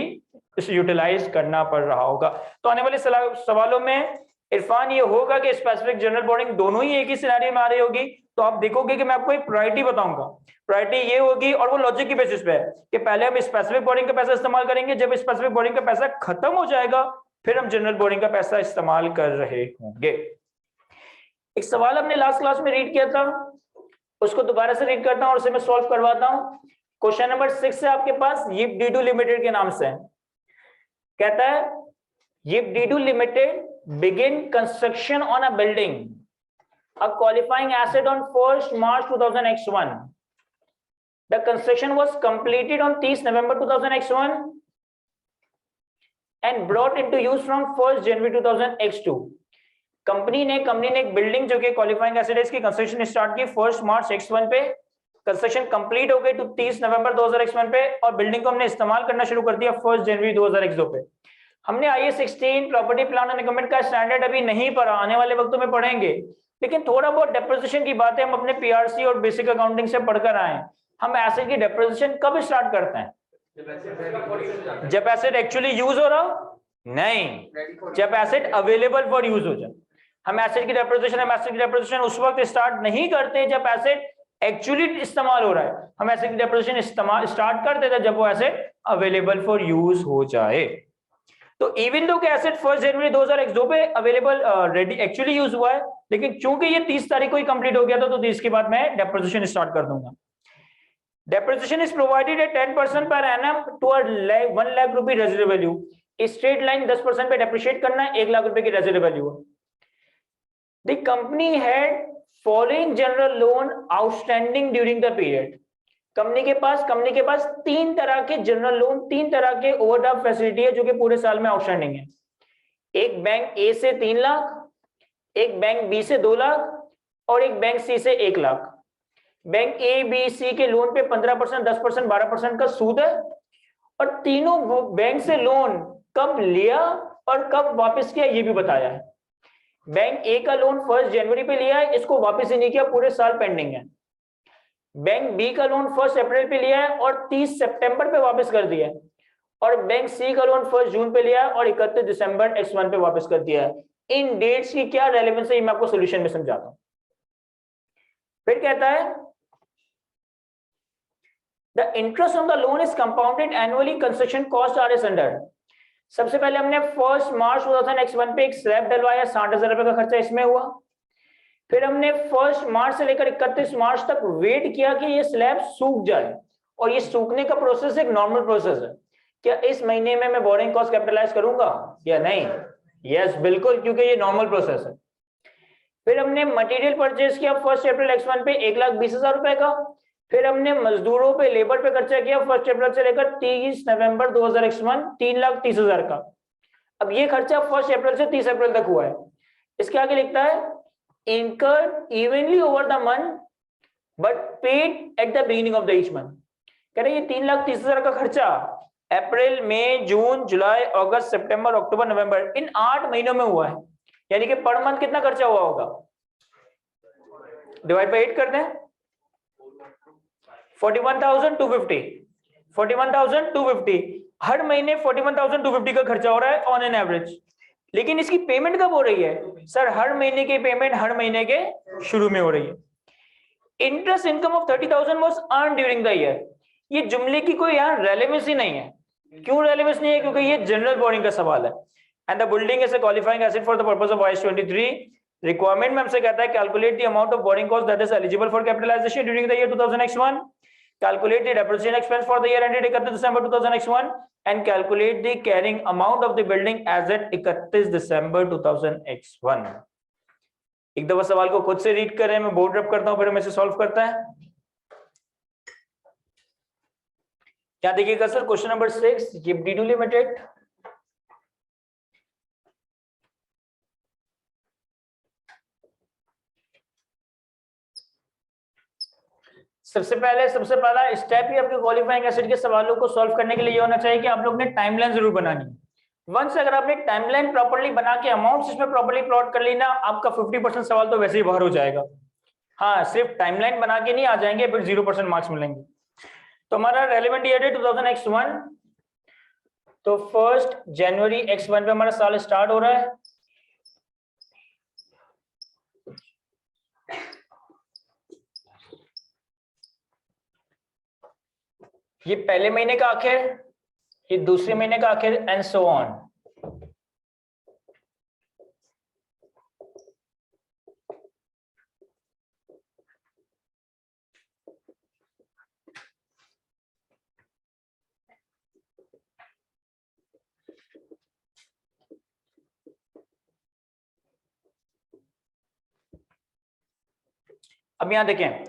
यूटिलाइज करना पड़ रहा होगा। तो आने वाले सवालों में इरफान ये होगा कि स्पेसिफिक जनरल बोरिंग दोनों ही एक ही सिनेरियो में आ रही होगी, तो आप देखोगे कि मैं आपको एक प्रायोरिटी बताऊंगा। प्रायोरिटी ये होगी, और वो लॉजिक की बेसिस पे है, कि पहले हम स्पेसिफिक बोरिंग का पैसा इस्तेमाल करेंगे, जब स्पेसिफिक बोरिंग का पैसा खत्म हो जाएगा फिर हम जनरल बोरिंग का पैसा इस्तेमाल कर रहे होंगे। एक सवाल हमने लास्ट क्लास में रीड किया था, उसको दोबारा से रीड करता हूं और उसे मैं सॉल्व करवाता हूं। क्वेश्चन नंबर 6 है आपके पास, यिप डीडू लिमिटेड के नाम से। कहता है यिप डीडू limited begin construction on a building, a qualifying asset on 1st March 2001. The construction was completed on 30 November 2001 and brought into use from 1st January 2002. Company ने एक बिल्डिंग जो कि क्वालिफाइंग एसेट है, इसकी कंस्ट्रक्शन स्टार्ट की 1 मार्च 2001 पे, construction complete हो गई 30 नवंबर 2001 पे, और बिल्डिंग को हमने इस्तेमाल करना शुरू कर दिया 1 जनवरी 2002 पे। हमने IAS 16 property plan and agreement का स्टैंडर्ड अभी नहीं पढ़ा, आने वाले वक्तों में पढ़ेंगे, लेकिन थोड़ा बहुत डेप्रिसिएशन की बातें हम अपने PRC और बेसिक अकाउंटिंग से पढ़कर आए। हम एसेट की डेप्रिसिएशन कब स्टार्ट करते हैं? जब एसेट एक्चुअली यूज हो रहा हो? नहीं, जब एसेट अवेलेबल फॉर यूज हो जाए। हम एसेट की डेप्रिसिएशन उस वक्त स्टार्ट नहीं करते जब एसेट एक्चुअली इस्तेमाल हो रहा है। हम एसेट की डेप्रिसिएशन स्टार्ट करते थे जब वो एसेट अवेलेबल फॉर यूज हो जाए। तो इवन दो के एसेट 1 जनवरी 2002 पे अवेलेबल रेडी एक्चुअली यूज हुआ है, लेकिन चूंकि ये 30 तारीख को ही कंप्लीट हो गया था, तो 30 के बाद मैं डेप्रिसिएशन स्टार्ट कर दूंगा। Depreciation is provided at 10% per annum to a 1 lakh रुपए रेजिडुअल वैल्यू। स्ट्रेट लाइन 10% पे डेप्रिशिएट करना, 1 लाख रुपए की रेजिडुअल वैल्यू है। The company had following general loan outstanding during the period. Company के पास 3 तरह के जनरल लोन, 3 तरह के ओवरड्राफ्ट फैसिलिटी है जो कि पूरे साल में आउटस्टैंडिंग है। एक बैंक ए से 3 लाख, एक बैंक बी से 2 लाख और एक बैंक सी से 1 lakh. Bank A B C के लोन पे 15%, 10%, 12% का सूद है और तीनों बैंक से लोन कब लिया और कब वापस किया ये भी बताया है। बैंक ए का लोन 1 जनवरी पे लिया है, इसको वापस ही नहीं किया, पूरे साल पेंडिंग है। बैंक बी का लोन 1 अप्रैल पे लिया है और 30 सितंबर पे वापस कर दिया है। और बैंक सी का लोन 1 जून पे लिया है और 31 दिसंबर X1 पे वापस कर दिया है। इन डेट्स की क्या रेलेवेंस है ये मैं आपको सॉल्यूशन में समझाता हूं। फिर कहता है The interest on the loan is compounded annually, construction costs are as under। सबसे पहले हमने 1 मार्च 2001 पे एक स्लैब डलवाया, 60,000 रुपए का खर्चा इसमें हुआ। फिर हमने 1 मार्च से लेकर 31 मार्च तक वेट किया कि ये स्लैब सूख जाए, और ये सूखने का प्रोसेस एक नॉर्मल प्रोसेस है। क्या इस महीने में मैं बोरिंग कॉस्ट कैपिटलाइज करूंगा या नहीं? यस बिल्कुल, क्योंकि ये नॉर्मल प्रोसेस है। फिर हमने मटेरियल परचेज किया 1 अप्रैल X1 पे 1,20,000 रुपए का। फिर हमने मजदूरों पे, लेबर पे खर्चा किया 1 अप्रैल से लेकर 30 नवंबर 2001 3,30,000 का। अब ये खर्चा 1 अप्रैल से 30 अप्रैल तक हुआ है। इसके आगे लिखता है incurred evenly over the month but paid at the beginning of the each month। कह रहे ये 3,30,000 का खर्चा अप्रैल, मई, जून, जुलाई, अगस्त, सितंबर, अक्टूबर, नवंबर, इन 8 महीनों में हुआ है। यानी कि पर मंथ कितना खर्चा हुआ होगा? डिवाइड बाय 8 कर दें, 41,250। 41,250 हर महीने 41,250 का खर्चा हो रहा है ऑन एन एवरेज। लेकिन इसकी पेमेंट कब हो रही है? सर हर महीने की पेमेंट हर महीने के शुरू में हो रही है। Interest income of 30,000 was earn during the year. ये जुमले की कोई यहाँ रेलेवेंस ही नहीं है। क्यों रेलेवेंस नहीं है? क्योंकि ये जनरल बोरिंग का सवाल है। And the building is a qualifying asset for the purpose of IAS 23। Requirement में हमसे कहता है calculate the amount of borrowing cost that is eligible for capitalization during the year 2001। Calculate the depreciation expense for the year ended 31 December 2001 and calculate the carrying amount of the building as at 31 December 2001। एक दफा सवाल को खुद से read करें, मैं board रब करता हूं, फिर हम इसे सॉल्व करता है। क्या देखिएगा sir, question number 6, GIPDU limited. सबसे पहला स्टेप ही आपके क्वालिफाइंग एसिड के सवालों को सॉल्व करने के लिए ये होना चाहिए कि आप लोग ने टाइमलाइन जरूर बनानी है। वंस अगर आपने टाइमलाइन प्रॉपर्ली बना के अमाउंट्स इसमें प्रॉपर्ली प्लॉट कर ली ना, आपका 50% सवाल तो वैसे ही बाहर हो जाएगा। हाँ, सिर्फ टाइमलाइन बना के नहीं आ जाएंगे, फिर 0% मार्क्स मिलेंगे। तो हमारा रेलेवेंट ईयर है 2001। तो 1 जनवरी X1 पे हमारा साल स्टार्ट हो रहा है। ये पहले महीने का आखिर, ये दूसरे महीने का आखिर, एंड सो ऑन। अब यहां देखें,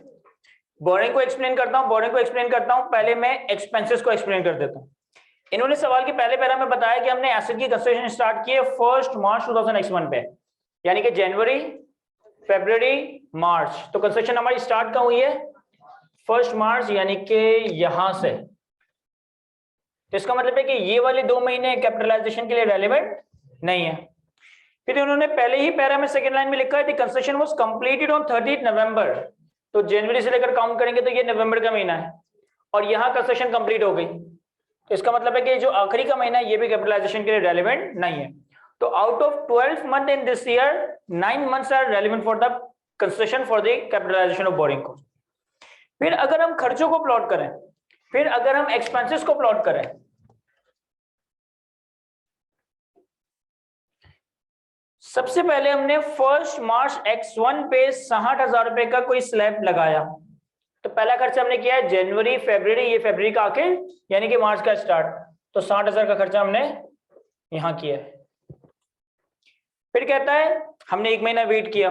बोरिंग को एक्सप्लेन करता हूं। पहले मैं एक्सपेंसेस को एक्सप्लेन कर देता हूं। इन्होंने सवाल के पहले पैरा में बताया कि हमने एसेट की कंस्ट्रक्शन स्टार्ट की है 1 मार्च 2001 पे, यानी कि जनवरी, फरवरी, मार्च। तो कंस्ट्रक्शन हमारी स्टार्ट कब हुई है? 1 मार्च, यानी कि यहां से। तो इसका मतलब है कि ये वाले 2 महीने कैपिटलाइजेशन के लिए रेलेवेंट नहीं है। फिर उन्होंने पहले ही पैरा में सेकंड लाइन में लिखा है कंस्ट्रक्शन वाज कंप्लीटेड ऑन 30 नवंबर। तो जनवरी से लेकर काउंट करेंगे तो ये नवंबर का महीना है, और यहाँ कंस्ट्रक्शन कंप्लीट हो गई। तो इसका मतलब है कि जो आखिरी का महीना है ये भी कैपिटलाइजेशन के लिए रेलेवेंट नहीं है। तो out of 12 month in this year, 9 months are relevant for the construction for the capitalization of borrowing cost. फिर अगर हम खर्चों को प्लॉट करें, फिर अगर हम एक्सपेंसेस को प्लॉट करें, सबसे पहले हमने 1 मार्च X1 पे 60,000 रुपए का कोई स्लैब लगाया। तो पहला खर्चा हमने किया है जनवरी फरवरी, ये फरवरी का आखिर यानी कि मार्च का स्टार्ट, तो 60,000 का खर्चा हमने यहां किया है। फिर कहता है हमने 1 महीना वेट किया,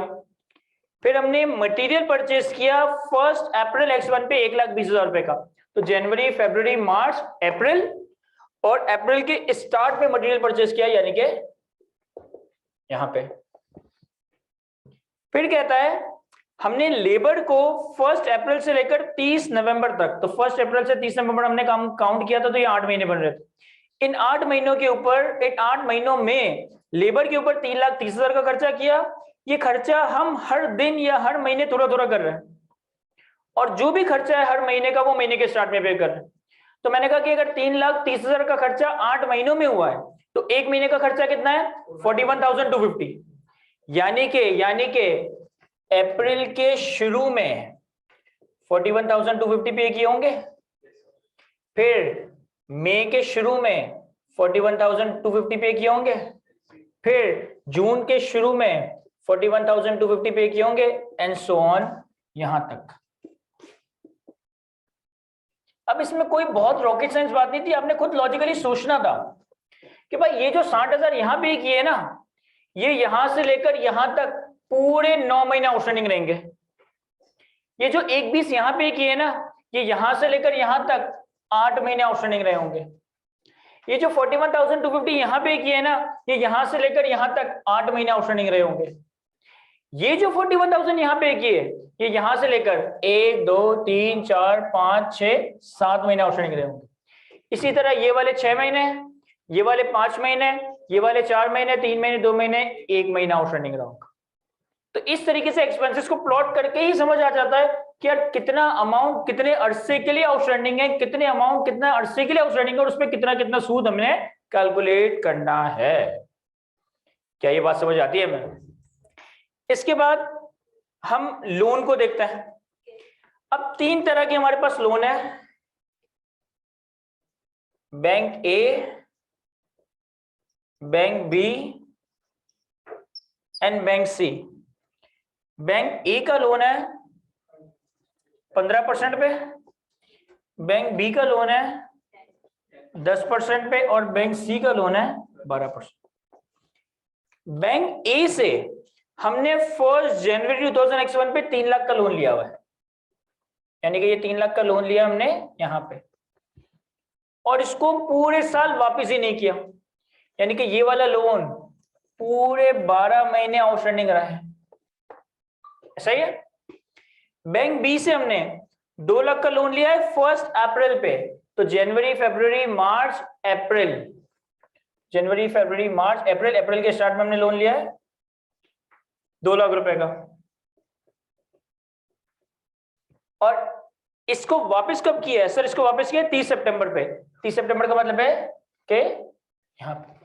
फिर हमने मटेरियल परचेज किया 1 अप्रैल X1 पे 1,20,000 रुपए का। तो जनवरी फरवरी मार्च अप्रैल, और अप्रैल के स्टार्ट पे मटेरियल परचेज किया यानी कि यहां पे। फिर कहता है हमने लेबर को 1 अप्रैल से लेकर 30 नवंबर तक, तो 1 अप्रैल से 30 नवंबर हमने काम काउंट किया था, तो ये 8 महीने बन रहे थे। इन 8 महीनों के ऊपर, इन 8 महीनों में लेबर के ऊपर 3,30,000 का खर्चा किया। ये खर्चा हम हर दिन या हर महीने थोड़ा थोड़ा कर रहे हैं, और जो भी खर्चा है हर महीने का वो महीने के स्टार्ट में पे कर रहे हैं। तो मैंने कहा कि अगर 3,30,000 का खर्चा 8 महीनों में हुआ है तो 1 महीने का खर्चा कितना है 41,250, यानी कि अप्रैल के शुरू में 41,250 पे किए होंगे, फिर मई के शुरू में 41,250 पे किए होंगे, फिर जून के शुरू में 41,250 पे किए होंगे, एंड सो ऑन यहां तक। अब इसमें कोई बहुत रॉकेट साइंस बात नहीं थी, आपने खुद लॉजिकली सोचना था कि भाई ये जो 60,000 यहां पे किए ना, ये यहां से लेकर यहां तक पूरे 9 महीने आउटस्टैंडिंग रहेंगे। ये जो 1,20 यहां पे किए ना, ये यहां से लेकर यहां तक 8 महीने आउटस्टैंडिंग रहे होंगे। ये जो 41,250 यहां पे किए ना, ये यहां से लेकर यहां तक 8 महीने आउटस्टैंडिंग रहे होंगे। ये जो 41,000 यहां पे किए, ये यहां से लेकर 1 2 3 4 5 6 7 महीने आउटस्टैंडिंग रहे होंगे। इसी तरह ये वाले 6 महीने, ये वाले 5 महीने, ये वाले 4 महीने, 3 महीने, 2 महीने, 1 महीना आउटस्टैंडिंग रहा होगा। तो इस तरीके से एक्सपेंसेस को प्लॉट करके ही समझ आ जाता है कि यार कितना अमाउंट कितने अरसे के लिए आउटस्टैंडिंग है, कितने अमाउंट कितना अरसे के लिए आउटस्टैंडिंग है, और उसमें कितना कितना सूद हमने कैलकुलेट करना है। क्या ये बात समझ आती है? मैं इसके बाद हम लोन को देखते हैं। अब 3 तरह के हमारे पास लोन है, bank A, bank B and bank C. Bank A का लोन है 15% पे, बैंक बी का लोन है 10% पे, और बैंक सी का लोन है 12%। बैंक ए से हमने 1 जनवरी 2001 पे 3 लाख का लोन लिया हुआ है, यानी कि ये 3 लाख का लोन लिया हमने यहां पे, और इसको पूरे साल वापस ही नहीं किया, यानी कि ये वाला लोन पूरे 12 महीने आउटस्टैंडिंग रहा है। सही है। बैंक बी से हमने 2 लाख का लोन लिया है 1 अप्रैल पे, तो जनवरी फरवरी मार्च अप्रैल, जनवरी फरवरी मार्च अप्रैल, अप्रैल के स्टार्ट में हमने लोन लिया है 2 लाख रुपए का, और इसको वापस कब किया है सर? इसको वापस किया 30 सितंबर पे। 30 सितंबर का मतलब है कि यहां पे,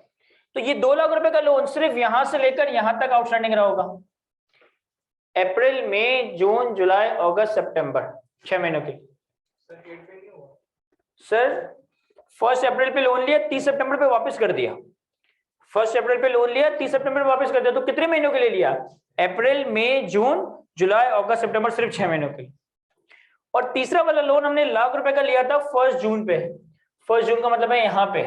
तो ये 2 लाख रुपए का लोन सिर्फ यहां से लेकर यहां तक आउटस्टैंडिंग रहा होगा। अप्रैल मई जून जुलाई अगस्त सितंबर 6 महीनों के। सर 1 अप्रैल पे लोन लिया, 30 सितंबर पे वापस कर दिया। 1 अप्रैल पे लोन लिया, 30 सितंबर पे वापस कर दिया, तो कितने महीनों के लिए लिया? अप्रैल मई जून जुलाई अगस्त सितंबर, सिर्फ 6 महीनों के लिए। और तीसरा वाला लोन हमने 1 लाख रुपए का लिया था 1 जून पे। 1 जून का मतलब है यहां पे।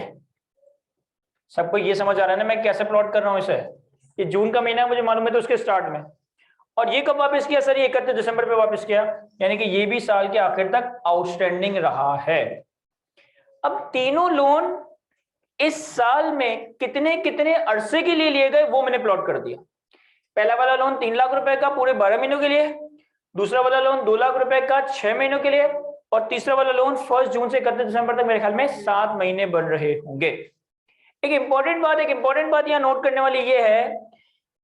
सबको ये समझ आ रहा है ना मैं कैसे प्लॉट कर रहा हूं इसे? ये जून का महीना मुझे मालूम है, तो उसके स्टार्ट में। और ये कब वापस किया सर? ये 31 दिसंबर पे वापस किया, यानी कि ये भी साल के आखिर तक आउटस्टैंडिंग रहा है। अब तीनों लोन इस साल में कितने कितने अरसे के लिए लिए गए वो मैंने प्लॉट कर दिया। पहला वाला लोन 3 लाख रुपए का पूरे 12 महीनों के लिए, दूसरा वाला लोन 2 लाख रुपए का 6 महीनों के लिए, और तीसरा वाला लोन 1 जून से 31 दिसंबर तक मेरे ख्याल में 7 महीने बन रहे होंगे। एक इंपॉर्टेंट बात यहां नोट करने वाली ये है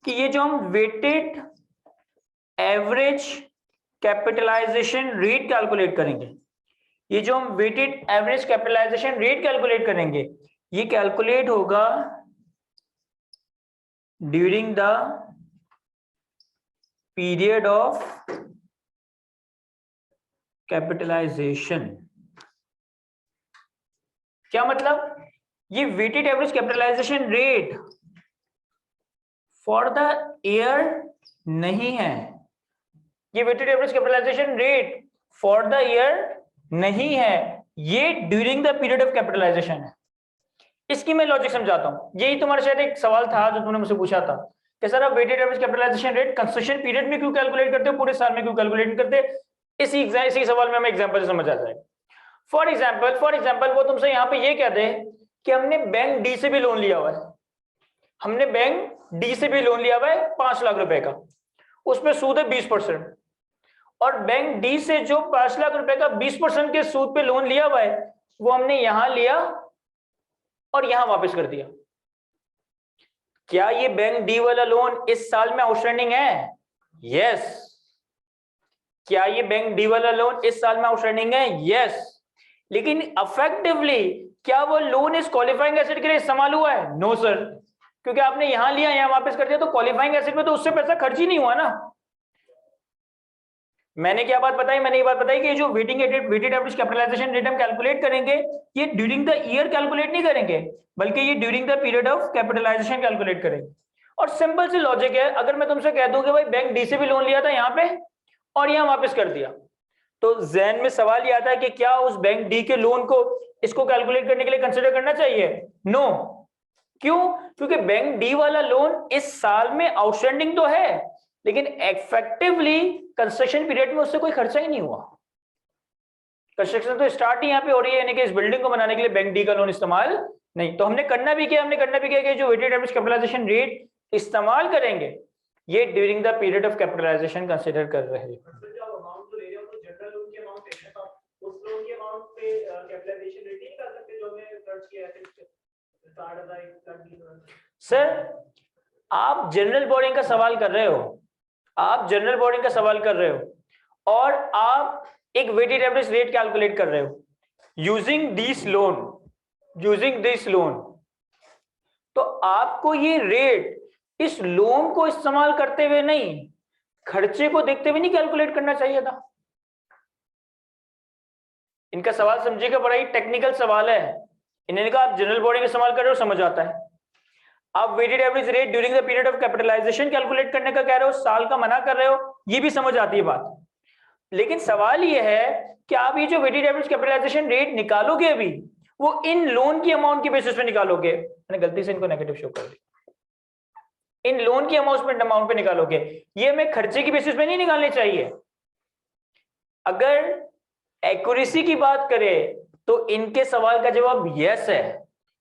कि ये जो हम weighted average capitalization rate calculate करेंगे, ये जो हम weighted average capitalization rate calculate करेंगे, ये कैलकुलेट होगा during the period of capitalization. क्या मतलब? ये weighted average capitalization rate for the year नहीं है, ये weighted average capitalization rate for the year नहीं है, ये during the period of capitalization है। इसकी मैं लॉजिक समझाता हूं। यही तुम्हारा शायद एक सवाल था जो तुमने मुझसे पूछा था कि सर आप weighted average capitalization rate construction period में क्यों कैलकुलेट करते हो, पूरे साल में क्यों कैलकुलेट करते? इसी सवाल में हमें एग्जांपल से समझ आ जाएगा। फॉर एग्जांपल वो तुमसे यहाँ पे ये कहते हैं कि हमने बैंक डी से भी लोन लिया हुआ है, हमने बैंक डी से भी लोन लिया हुआ है 5 लाख रुपए का, उसमें सूद है 20%, और बैंक डी से जो 5 लाख रुपए का 20% के सूद पे लोन लिया हुआ है वो हमने यहां लिया और यहां वापस कर दिया। क्या ये बैंक डी वाला लोन इस साल में आउटस्टैंडिंग है? यस। क्या ये बैंक डी वाला लोन इस साल में आउटस्टैंडिंग है? यस। लेकिन अफेक्टिवली क्या वो लोन इस क्वालिफाइंग एसेट के लिए इस्तेमाल हुआ है? नो सर, क्योंकि आपने यहां लिया यहां वापस कर दिया, तो क्वालिफाइंग एसेट में तो उससे पैसा खर्च ही नहीं हुआ ना। मैंने क्या बात बताई? मैंने ये बात बताई कि जो वेटेड एवरेज कैपिटलाइजेशन रेट हम कैलकुलेट करेंगे ये ड्यूरिंग द ईयर कैलकुलेट नहीं करेंगे, बल्कि ये during the period of capitalization calculate करेंगे। और सिंपल सी लॉजिक है, अगर मैं तुमसे कह दूं कि भाई बैंक डी से भी लोन लिया था यहाँ पे और यहाँ वापस कर दिया, तो ज़हन में सवाल ये आता है कि क्या उस बैंक डी के लोन को इसको कैलकुलेट करने के लिए कंसिडर करना चाहिए? नो। क्यों? क्योंकि बैंक डी वाला लोन इस साल में आउटस्टैंडिंग तो है, लेकिन इफेक्टिवली कंस्ट्रक्शन पीरियड में उससे कोई खर्चा ही नहीं हुआ। कंस्ट्रक्शन तो स्टार्ट ही यहाँ पे हो रही है, यानी कि इस बिल्डिंग को बनाने के लिए बैंक डी का लोन इस्तेमाल नहीं। तो हमने करना भी क्या कि जो वेटेड एवरेज कैपिटलाइजेशन रेट इस्तेमाल करेंगे ये during the period of capitalization consider कर रहे हैं। सर आप जनरल बोरिंग का सवाल कर रहे हो, आप जनरल बोरिंग का सवाल कर रहे हो और आप एक वेटेड एवरेज रेट कैलकुलेट कर रहे हो यूजिंग दिस लोन, तो आपको ये रेट इस लोन को इस्तेमाल करते हुए नहीं, खर्चे को देखते हुए नहीं कैलकुलेट करना चाहिए था। इनका सवाल समझिएगा, बड़ा ही टेक्निकल सवाल है। इन्होंने कहा आप जनरल बोरिंग इस्तेमाल कर रहे हो, समझ आता है। आप weighted average rate during the period of capitalization calculate करने का कह रहे हो, साल का मना कर रहे हो, ये भी समझ आती है बात। लेकिन सवाल ये है कि आप ये जो वेटेड एवरेज कैपिटलाइजेशन रेट निकालोगे अभी, वो इन लोन की अमाउंट की बेसिस पे निकालोगे। मैंने गलती से इनको नेगेटिव शो कर दिया। इन लोन की अमाउंट पे निकालोगे, ये हमें खर्चे की बेसिस पे नहीं निकालने चाहिए। अगर एक्यूरेसी की बात करें तो इनके सवाल का जवाब यस है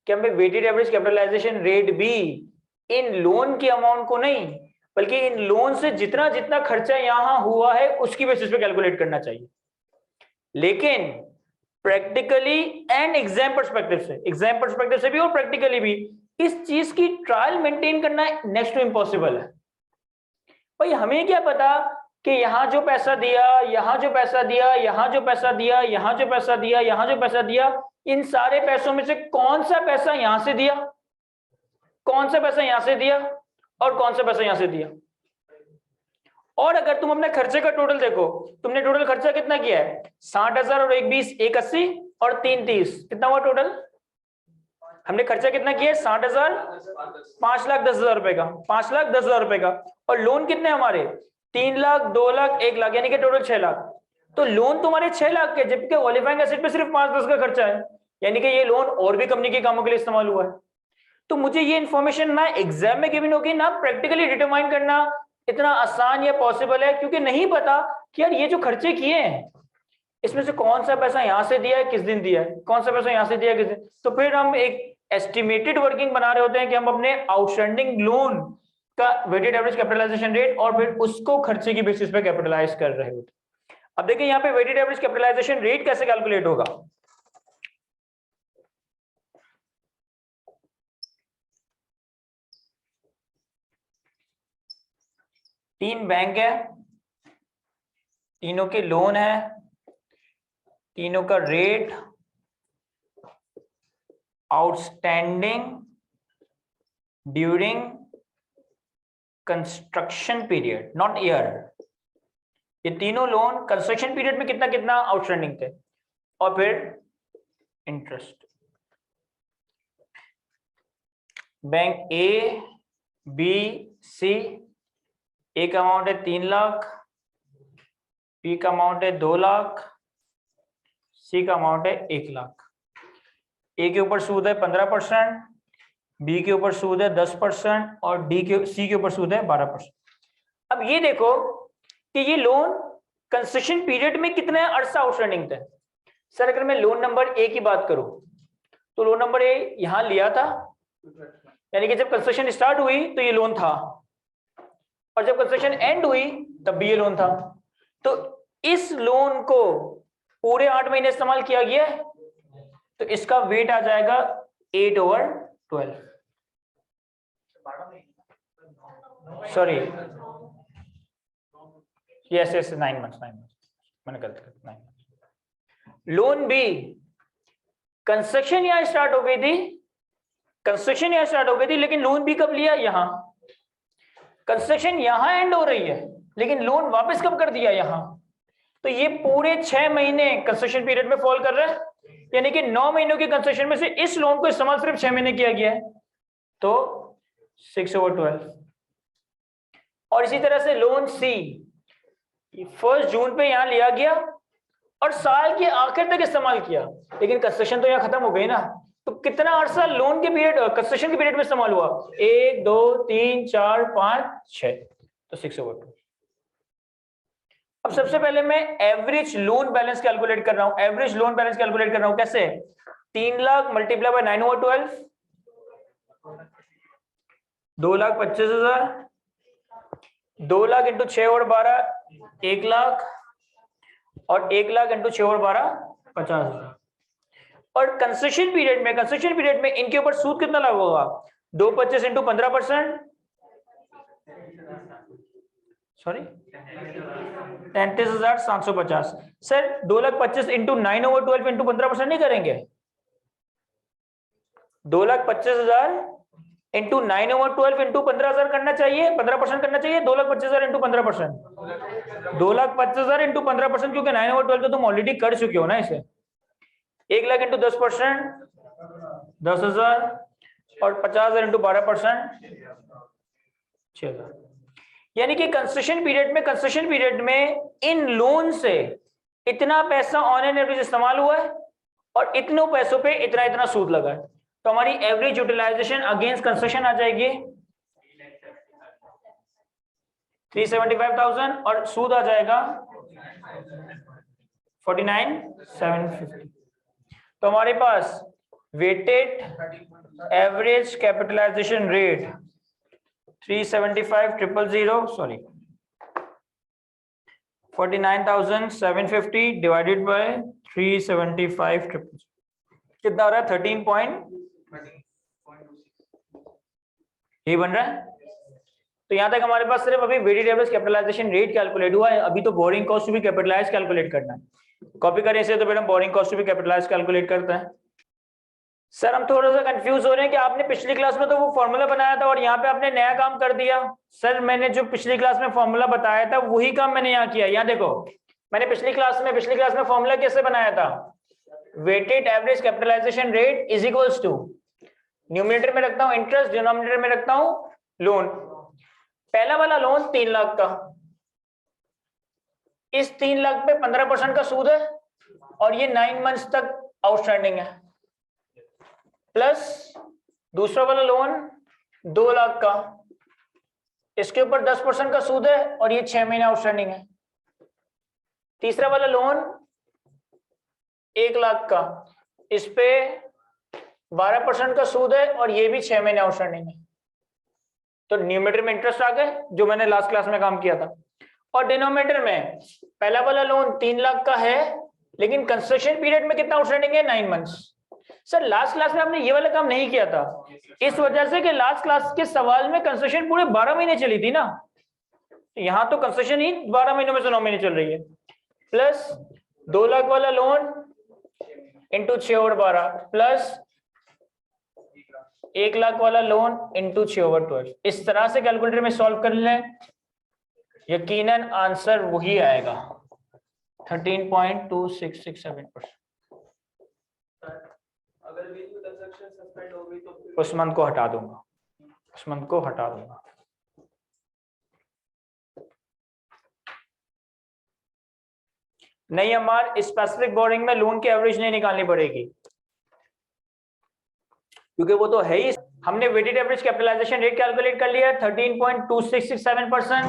कि हमें वेटेड एवरेज कैपिटलाइजेशन रेट भी इन लोन की अमाउंट को नहीं, बल्कि इन लोन से जितना जितना खर्चा यहां हुआ है उसकी बेसिस पे कैलकुलेट करना चाहिए। लेकिन प्रैक्टिकली एंड एग्जाम पर्सपेक्टिव से भी और प्रैक्टिकली भी इस चीज की ट्रायल मेंटेन करना नेक्स्ट टू इम्पॉसिबल है। भाई हमें क्या पता कि यहां जो पैसा दिया, यहां जो पैसा दिया, यहां जो पैसा दिया, यहां जो पैसा दिया, यहां जो पैसा दिया, इन सारे पैसों में से कौन सा पैसा यहां से दिया, कौन सा पैसा यहां से दिया और कौन सा पैसा यहां से दिया। और अगर तुम अपने खर्चे का टोटल देखो, तुमने टोटल खर्चा कितना किया है? 60,000 और 1 20 1 80 और 3 30, कितना हुआ टोटल? हमने खर्चा कितना किया? 60,000, 5,10,000 रुपए का, 5,10,000 रुपए का। और लोन कितने हमारे? 3 लाख, 2 लाख, 1 लाख, यानी कि टोटल 6 लाख। तो लोन तुम्हारे 6 लाख के, जबकि क्वालिफाइंग एसेट पे सिर्फ 5-10 का खर्चा है, यानी कि ये लोन और भी कंपनी के कामों के लिए इस्तेमाल हुआ है। तो मुझे ये इन्फॉर्मेशन ना एग्जाम में गिवन होगी ना प्रैक्टिकली डिटरमाइन करना इतना आसान या पॉसिबल है, क्योंकि नहीं पता कि यार ये जो खर्चे किए हैं इसमें से कौन सा पैसा यहां से दिया है, किस दिन दिया है, कौन सा पैसा यहां से दिया है, किस दिन। तो फिर हम एक एस्टिमेटेड वर्किंग बना रहे होते हैं कि हम अपने आउटस्टैंडिंग लोन का वेटेड एवरेज कैपिटलाइजेशन रेट और फिर उसको खर्चे की बेसिस पे कैपिटलाइज कर रहे होते हैं। अब देखिए यहाँ पे वेटेड एवरेज कैपिटलाइजेशन रेट कैसे कैलकुलेट होगा। तीन बैंक है, तीनों के लोन है, तीनों का rate outstanding during construction period, not year. ये तीनों लोन कंस्ट्रक्शन पीरियड में कितना कितना आउटस्टैंडिंग थे, और फिर interest. Bank A B C, एक अमाउंट है 3 लाख, P का अमाउंट है 2 लाख, C का अमाउंट है 1 लाख। A के ऊपर सूद है 15%, B के ऊपर सूद है 10% और C के ऊपर सूद है 12%। अब ये देखो कि ये लोन कंसेशन पीरियड में कितने अरसा आउटस्टैंडिंग थे। सर अगर मैं लोन नंबर ए की बात करूं तो लोन नंबर ए यहां लिया था, यानी कि जब कंस्ट्रक्शन स्टार्ट हुई तो ये लोन था, और जब कंस्ट्रक्शन एंड हुई तब भी ये लोन था। तो इस लोन को पूरे 8 महीने इस्तेमाल किया गया है, तो इसका वेट आ जाएगा 8/12। सॉरी, यस 9 मंथ्स, मैंने गलत कर 9 मंथ्स। लोन बी, कंस्ट्रक्शन यहां स्टार्ट हो गई थी, लेकिन लोन बी कब लिया? यहां। कंस्ट्रक्शन यहां एंड हो रही है, लेकिन लोन वापस कब कर दिया? यहां। तो ये पूरे 6 महीने कंस्ट्रक्शन पीरियड में फॉल कर रहा है, यानी कि 9 महीनों के कंस्ट्रक्शन में से इस लोन को इस्तेमाल सिर्फ 6 महीने किया गया है, तो 6/12। और इसी तरह से लोन सी 1 जून पे यहां लिया गया और साल के आखिर तक इस्तेमाल किया, लेकिन कंस्ट्रक्शन तो यहां खत्म हो गई ना, तो कितना अरसा लोन के पीरियड, कंस्ट्रक्शन के पीरियड में इस्तेमाल हुआ? 1 2 3 4 5 6, तो 6/12। अब सबसे पहले मैं एवरेज लोन बैलेंस कैलकुलेट कर रहा हूं। एवरेज लोन बैलेंस कैलकुलेट कर रहा हूं कैसे? 3 lakh multiply by 9/12, 2,25,000, 2 lakh into 6/12 1 lakh, और 1 लाख इंटू 6/12 50,000। और कंसेशन पीरियड में इनके ऊपर सूद कितना लागू होगा? 225 into 15%, sorry 33,750। Sir 2,25,000 into 9/12 into 15% नहीं करेंगे? 2,25,000 इंटू 9/12 इंटू 15,000 करना चाहिए, 15% करना चाहिए। 2,25,000 इंटू 15%, 2,25,000 इंटू 15%, क्योंकि 9/12 तो तुम ऑलरेडी कर चुके हो ना इसे। 1 लाख इंटू 10%, 10,000, और 50,000 इंटू 12%, 6,000। यानी कि कंस्ट्रक्शन पीरियड में इन लोन से इतना पैसा ऑन एन एवरेज इस्तेमाल हुआ है, और इतनों पैसों पे इतना सूद लगा है। तो हमारी एवरेज यूटिलाइजेशन अगेंस्ट कंस्ट्रक्शन आ जाएगी 375,000, और सूद आ जाएगा 49,750। तो हमारे पास weighted average capitalization rate 375,000, sorry 49,750 divided by 375,000 कितना हो रहा है? 13 यही बन रहा है। तो यहां तक हमारे पास सिर्फ अभी weighted average capitalization rate calculate हुआ है, अभी तो बोरिंग कॉस्ट भी कैपिटलाइज कैलकुलेट करना है। कॉपी करें इसे तो फिर हम बोरिंग कॉस्ट भी कैपिटलाइज कैलकुलेट करते हैं। सर हम थोड़ा सा कंफ्यूज हो रहे हैं कि आपने पिछली क्लास में तो वो फॉर्मूला बनाया था और यहाँ पे आपने नया काम कर दिया। सर मैंने जो पिछली क्लास में फॉर्मूला बताया था वही काम मैंने यहाँ किया। यहाँ देखो, मैंने पिछली क्लास में फॉर्मूला कैसे बनाया था? Weighted average capitalization rate is equals to, numerator में रखता हूं इंटरेस्ट, डिनोमिनेटर में रखता हूं लोन। पहला वाला लोन 3 लाख का, इस 3 लाख पे 15% का सूद है, और ये 9 मंथ्स तक आउटस्टैंडिंग है। प्लस दूसरा वाला लोन 2 लाख का, इसके ऊपर 10% का सूद है, और ये 6 महीने आउटस्टैंडिंग है। तीसरा वाला लोन 1 लाख का, इस पे 12% का सूद है, और ये भी 6 महीने आउटस्टैंडिंग है। तो न्यूमरेटर में इंटरेस्ट आ गए जो मैंने लास्ट क्लास में काम किया था, और डिनोमिनेटर में पहला वाला लोन 3 लाख का है, लेकिन कंस्ट्रक्शन पीरियड में कितना आउटस्टैंडिंग है? 9 मंथ्स। सर लास्ट क्लास में आपने ये वाला काम नहीं किया था, इस वजह से कि लास्ट क्लास के सवाल में कंस्ट्रक्शन पूरे 12 महीने चली थी ना, यहां तो कंस्ट्रक्शन ही 12 महीनों में से 9 महीने चल रही है। प्लस 2 लाख वाला लोन इंटू 6/12, प्लस 1 लाख वाला लोन इंटू 6/12। इस तरह से कैलकुलेटर में सॉल्व कर लें, यकीनन आंसर वही आएगा 13.2667%। अगर बीच में कंस्ट्रक्शन सस्पेंड हो गई तो उस मंथ को हटा दूंगा, नहीं हमारे स्पेसिफिक बोरिंग में लोन की एवरेज नहीं निकालनी पड़ेगी, क्योंकि वो तो है ही। हमने weighted average capitalization rate calculate कर लिया है 13.2667%,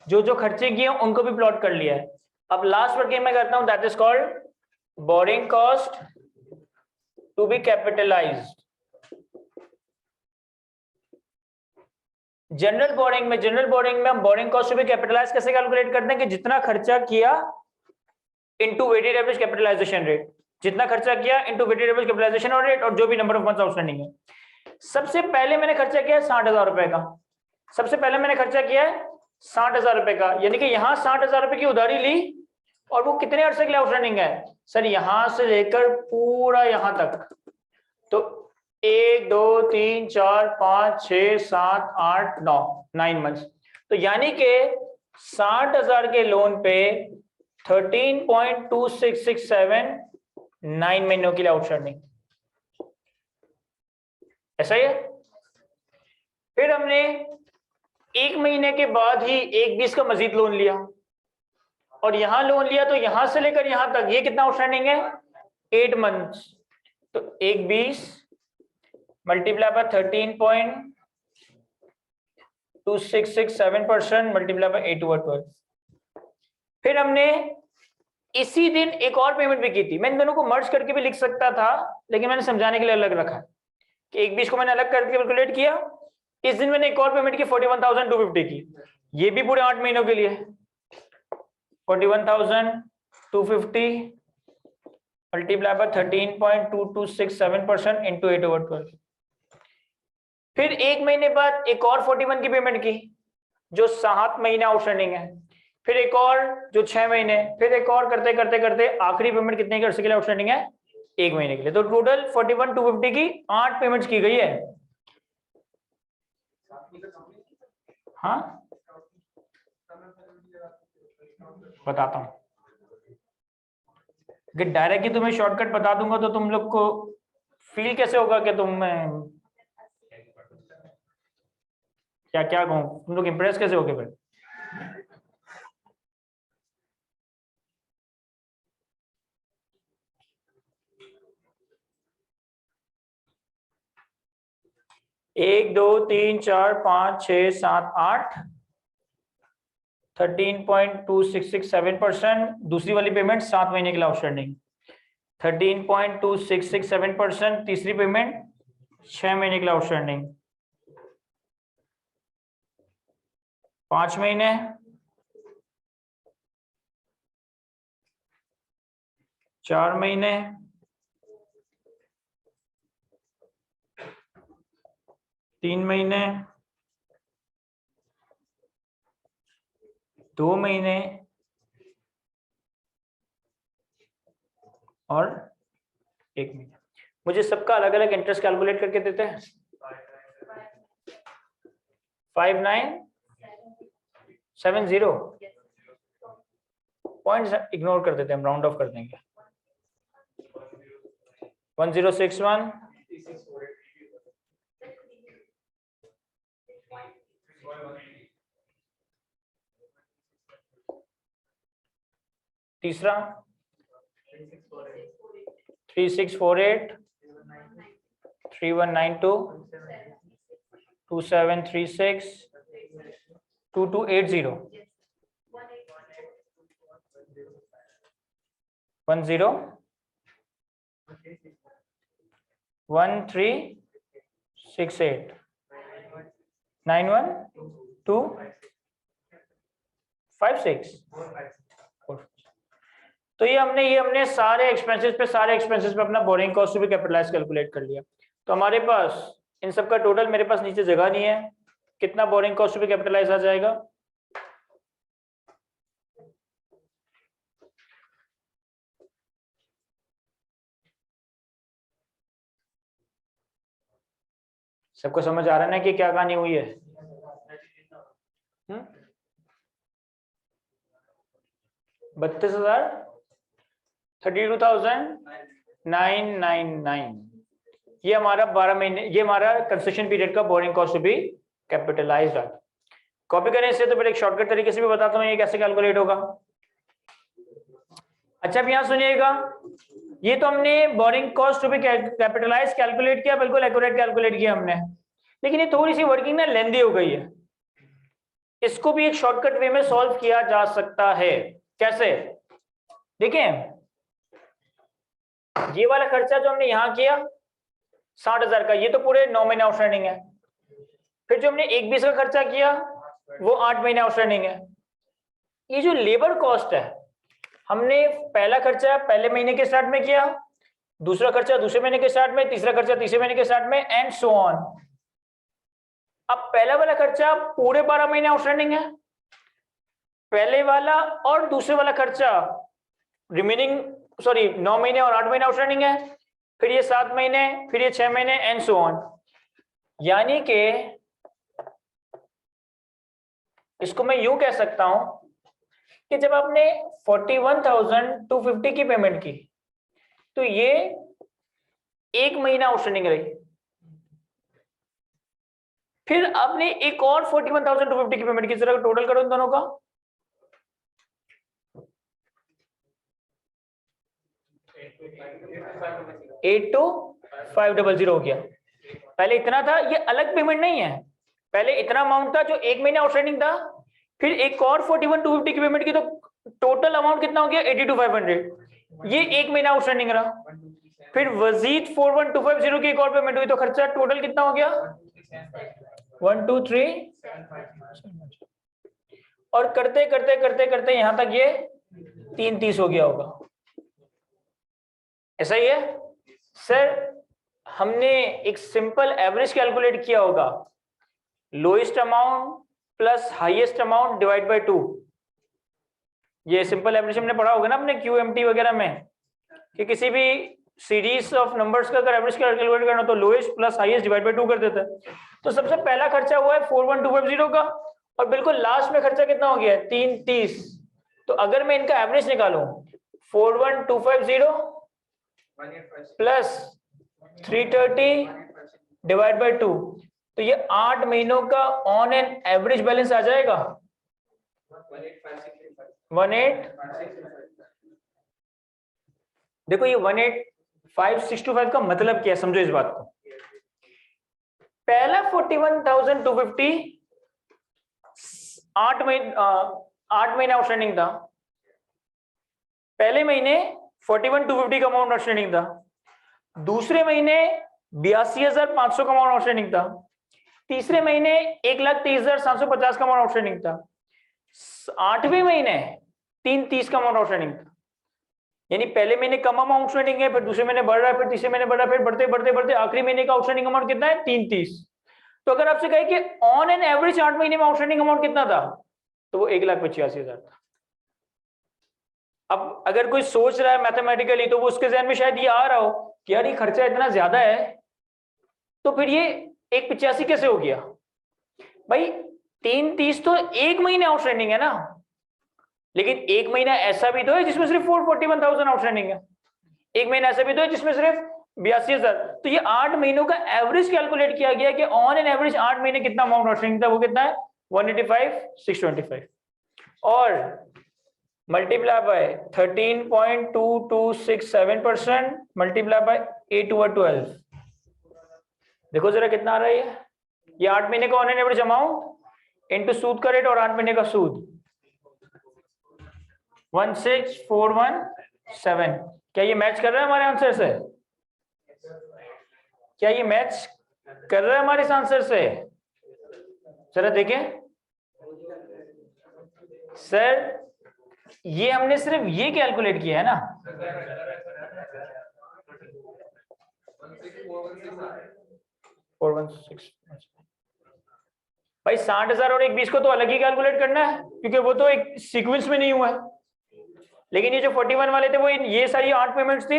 जो खर्चे किए उनको भी प्लॉट कर लिया है। अब लास्ट वर्किंग में करता हूं, that is called borrowing cost to be capitalized. General borrowing में हम borrowing cost to be capitalize कैसे कैलकुलेट करते हैं कि जितना खर्चा किया into weighted average capitalization rate, जितना खर्चा किया into weighted average capitalization rate, और जो भी नंबर ऑफ मंथ्स आउटस्टैंडिंग है। सबसे पहले मैंने खर्चा किया है 60,000 रुपए का, सबसे पहले मैंने खर्चा किया है 60,000 रुपए का, यानी कि यहां 60,000 रुपए की उधारी ली, और वो कितने अरसे के लिए आउटस्टैंडिंग है सर, यहां से लेकर पूरा यहां तक, तो 1 2 3 4 5 6 7 8 9 9 मंथ्स। तो यानी कि 60,000 के लोन पे 13.2667 9 महीनों के लिए आउटस्टैंडिंग, ऐसा ही है। फिर हमने 1 महीने के बाद ही 1/20 का मजीद लोन लिया, और यहां लोन लिया, तो यहां से लेकर यहां तक ये कितना आउटस्टैंडिंग है 8 मंथ्स, तो 1/20 मल्टीप्लाई बाय 13.2667% मल्टीप्लाई बाय 8/12। फिर हमने इसी दिन एक और पेमेंट भी की थी, मैं इन दोनों को मर्ज करके भी लिख सकता था, लेकिन मैंने समझाने के लिए अलग रखा कि 1/20 को मैंने अलग करके कैलकुलेट किया। इस दिन मैंने एक और पेमेंट की 41,250 की, ये भी पूरे 8 महीनों के लिए 41,250 मल्टीप्लाई बाय 13.2267% इंटू 8/12। फिर 1 महीने बाद एक और 41 की पेमेंट की जो 7 महीने आउटस्टैंडिंग है, फिर एक और जो 6 महीने, फिर एक और करते करते करते आखिरी पेमेंट कितने के अर्से के लिए आउटस्टैंडिंग है 1 महीने के लिए। तो टोटल 41,250 की 8 पेमेंट्स की गई है। हाँ बताता हूं कि डायरेक्ट ही तुम्हें शॉर्टकट बता दूंगा तो तुम लोग को फील कैसे होगा कि तुम क्या क्या कहूं, तुम लोग इंप्रेस कैसे होगे फिर। एक 2 3 4 5 6 7 8 13.2667%, दूसरी वाली पेमेंट 7 महीने के लिए आउटस्टैंडिंग 13.2667%, तीसरी पेमेंट 6 महीने के लिए आउटस्टैंडिंग 5 महीने 4 महीने 3 महीने 2 महीने और 1 महीना। मुझे सबका अलग अलग इंटरेस्ट कैलकुलेट करके देते हैं। 5970 पॉइंट्स इग्नोर कर देते हैं, हम राउंड ऑफ कर देंगे। 1061 तीसरा 3648 3192 2736 2280 10 1368 9125 तो ये हमने सारे एक्सपेंसेस पे अपना बोरिंग कॉस्ट भी कैपिटलाइज कैलकुलेट कर लिया। तो हमारे पास इन सब का टोटल, मेरे पास नीचे जगह नहीं है, कितना बोरिंग कॉस्ट भी कैपिटलाइज आ जाएगा सबको समझ आ रहा है ना कि क्या कहानी हुई है। 32,000 32,999 ये हमारा 12 महीने, ये हमारा कंसेशन पीरियड का बोरिंग कॉस्ट भी कैपिटलाइज्ड है। कॉपी करने से तो फिर एक शॉर्टकट तरीके से भी बताता हूँ ये कैसे कैलकुलेट होगा। अच्छा अब यहाँ सुनिएगा, ये तो हमने borrowing cost to be capitalize calculate किया, बिल्कुल एक्यूरेट कैलकुलेट किया हमने, लेकिन ये थोड़ी सी वर्किंग ना लेंदी हो गई है। इसको भी एक शॉर्टकट वे में सॉल्व किया जा सकता है। कैसे? देखें, ये वाला खर्चा जो हमने यहां किया 60,000 का, ये तो पूरे 9 महीने आउटस्टैंडिंग है। फिर जो हमने 1/20 का खर्चा किया वो 8 महीने आउटस्टैंडिंग है। ये जो लेबर कॉस्ट है, हमने पहला खर्चा पहले महीने के स्टार्ट में किया, दूसरा खर्चा दूसरे महीने के स्टार्ट में, तीसरा खर्चा तीसरे महीने के स्टार्ट में, एंड सो ऑन। अब पहला वाला खर्चा पूरे 12 महीने आउटस्टैंडिंग है, पहले वाला और दूसरे वाला खर्चा रिमेनिंग 9 महीने और 8 महीने आउटस्टैंडिंग है, फिर ये 7 महीने, फिर ये 6 महीने, एंड सो ऑन। यानी कि इसको मैं यूं कह सकता हूं कि जब आपने 41,250 की पेमेंट की तो ये 1 महीना आउटस्टैंडिंग रही, फिर आपने एक और 41,250 की पेमेंट की, जरा टोटल करो इन दोनों का, 82,500 हो गया। पहले इतना था, ये अलग पेमेंट नहीं है, पहले इतना अमाउंट था जो 1 महीने आउटस्टैंडिंग था, फिर एक और 41,250 की पेमेंट की, तो टोटल अमाउंट कितना हो गया 82,500। ये 1 महीना आउटस्टैंडिंग रहा, फिर वजीद 41,250 की एक और पेमेंट हुई, तो खर्चा टोटल कितना हो गया 1 2 3, और करते करते करते करते यहां तक ये 330 हो गया होगा। ऐसा ही है सर, हमने एक सिंपल एवरेज कैलकुलेट किया होगा, lowest amount plus highest amount divide by 2। ये सिंपल एवरेज हमने पढ़ा होगा ना अपने QMT वगैरह में, कि किसी भी सीरीज ऑफ नंबर्स का अगर एवरेज कैलकुलेट करना तो lowest plus highest divide by 2 कर देता है। तो सबसे पहला खर्चा हुआ है 41,250 का, और बिल्कुल लास्ट में खर्चा कितना हो गया है 330। तो अगर मैं इनका एवरेज निकालूं 41,250 प्लस 330 डिवाइड बाय 2, तो ये 8 महीनों का ऑन एन एवरेज बैलेंस आ जाएगा 18। देखो ये 18,565 का मतलब क्या है, समझो इस बात को। पहला 41,250 8 महीने आउटस्टैंडिंग था, पहले महीने 41,250 का अमाउंट आउटस्टैंडिंग था, दूसरे महीने 82,500 का अमाउंट आउटस्टैंडिंग था, तीसरे महीने 1,30,750 का अमाउंट आउटस्टैंडिंग था, 8वें महीने 330 का अमाउंट आउटस्टैंडिंग था। यानी पहले महीने कम अमाउंट आउटस्टैंडिंग है, फिर दूसरे महीने बढ़ रहा है, फिर तीसरे महीने बढ़ रहा है, फिर बढ़ते बढ़ते बढ़ते आखिरी महीने का आउटस्टैंडिंग अमाउंट कितना है 330। तो अगर आपसे कहे कि ऑन एन एवरेज 8 महीने में आउटस्टैंडिंग अमाउंट कितना था, तो वो 1,85,000 था। अब अगर कोई सोच रहा है मैथमेटिकली, तो वो उसके जहन में शायद ये आ रहा हो कि यार ये खर्चा इतना ज्यादा है, तो फिर ये 1,85 कैसे हो गया? भाई 330 तो 1 महीने आउटस्टैंडिंग है ना, लेकिन 1 महीना ऐसा भी तो है जिसमें सिर्फ 441,000 आउटस्टैंडिंग है, 1 महीना ऐसा भी तो है जिसमें सिर्फ 82,000। तो ये 8 महीनों का एवरेज कैलकुलेट किया गया कि ऑन एन एवरेज 8 महीने कितना अमाउंट आउटस्टैंडिंग था, वो कितना है 185,625, और मल्टीप्लाई बाय 13.2267% मल्टीप्लाई बाय 8/12। देखो जरा कितना आ रहा है ये 8 महीने का on an average amount into सूद का रेट और 8 महीने का सूद 16,417। क्या ये मैच कर रहा है हमारे आंसर से? क्या ये मैच कर रहा है हमारे इस आंसर से? जरा देखें सर, ये हमने सिर्फ ये कैलकुलेट किया है ना, 416। भाई 60,000 और 1,20 को तो अलग ही कैलकुलेट करना है, क्योंकि वो तो एक सीक्वेंस में नहीं हुआ है। लेकिन ये जो 41 वाले थे वो ये सारी 8 पेमेंट्स थी,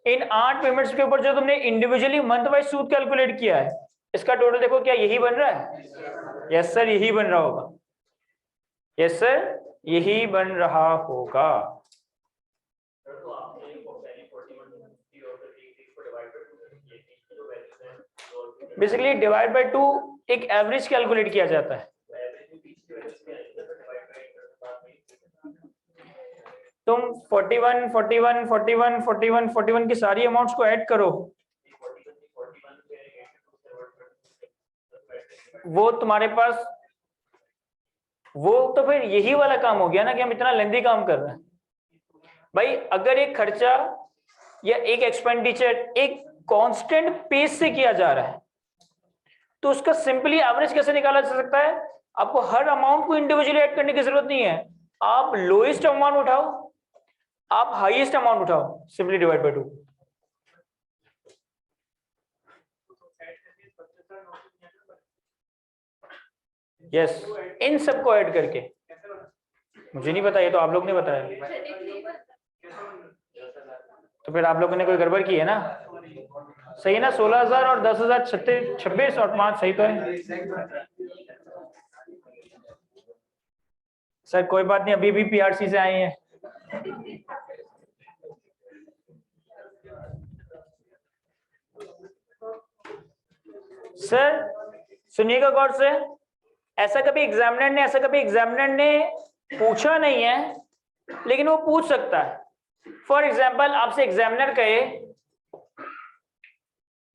इन 8 पेमेंट्स के ऊपर जो तुमने इंडिविजुअली मंथ वाइज सूद कैलकुलेट किया है, इसका टोटल देखो क्या यही बन रहा है? यस सर, यही बन रहा होगा। यस सर, यही बन रहा होगा। बेसिकली डिवाइड बाय 2 एक एवरेज कैलकुलेट किया जाता है। तुम 41, 41, 41, 41, 41 की सारी अमाउंट्स को ऐड करो, वो तुम्हारे पास, वो तो फिर यही वाला काम हो गया ना कि हम इतना लेंथी काम कर रहे हैं। भाई अगर एक खर्चा या एक एक्सपेंडिचर एक कांस्टेंट पेस से किया जा रहा है तो उसका सिंपली एवरेज कैसे निकाला जा सकता है? आपको हर अमाउंट को इंडिविजुअली ऐड करने की जरूरत नहीं है, आप लोएस्ट अमाउंट उठाओ, आप हाईएस्ट अमाउंट उठाओ, सिंपली डिवाइड बाय 2। यस, इन सबको ऐड करके। मुझे नहीं पता, ये तो आप लोग ने बताया, तो फिर आप लोगों ने कोई गड़बड़ की है ना? सही है ना? 16,000 और 10,000 26 और 5 सही तो है सर। कोई बात नहीं, अभी भी पीआरसी से आए हैं। सर सुनिएगा गौर से, ऐसा कभी एग्जामिनर ने पूछा नहीं है, लेकिन वो पूछ सकता है। फॉर एग्जाम्पल आपसे एग्जामिनर कहे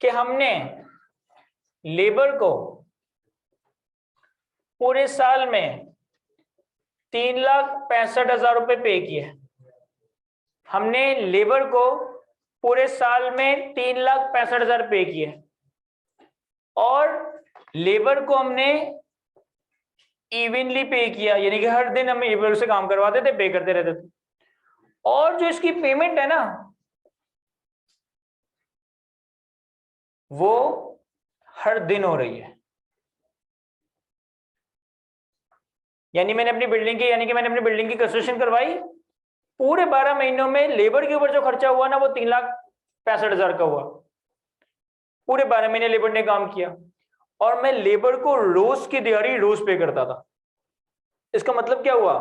कि हमने लेबर को पूरे साल में 3,65,000 रुपए पे किए, हमने लेबर को पूरे साल में 3,65,000 पे किए, और लेबर को हमने इवनली पे किया, यानी कि हर दिन हम लेबर से काम करवाते थे, पे करते रहते थे, और जो इसकी पेमेंट है ना वो हर दिन हो रही है। यानी मैंने अपनी बिल्डिंग की कंस्ट्रक्शन करवाई, पूरे 12 महीनों में लेबर के ऊपर जो खर्चा हुआ ना वो 3,65,000 का हुआ। पूरे 12 महीने लेबर ने काम किया, और मैं लेबर को रोज की दिहाड़ी रोज पे करता था। इसका मतलब क्या हुआ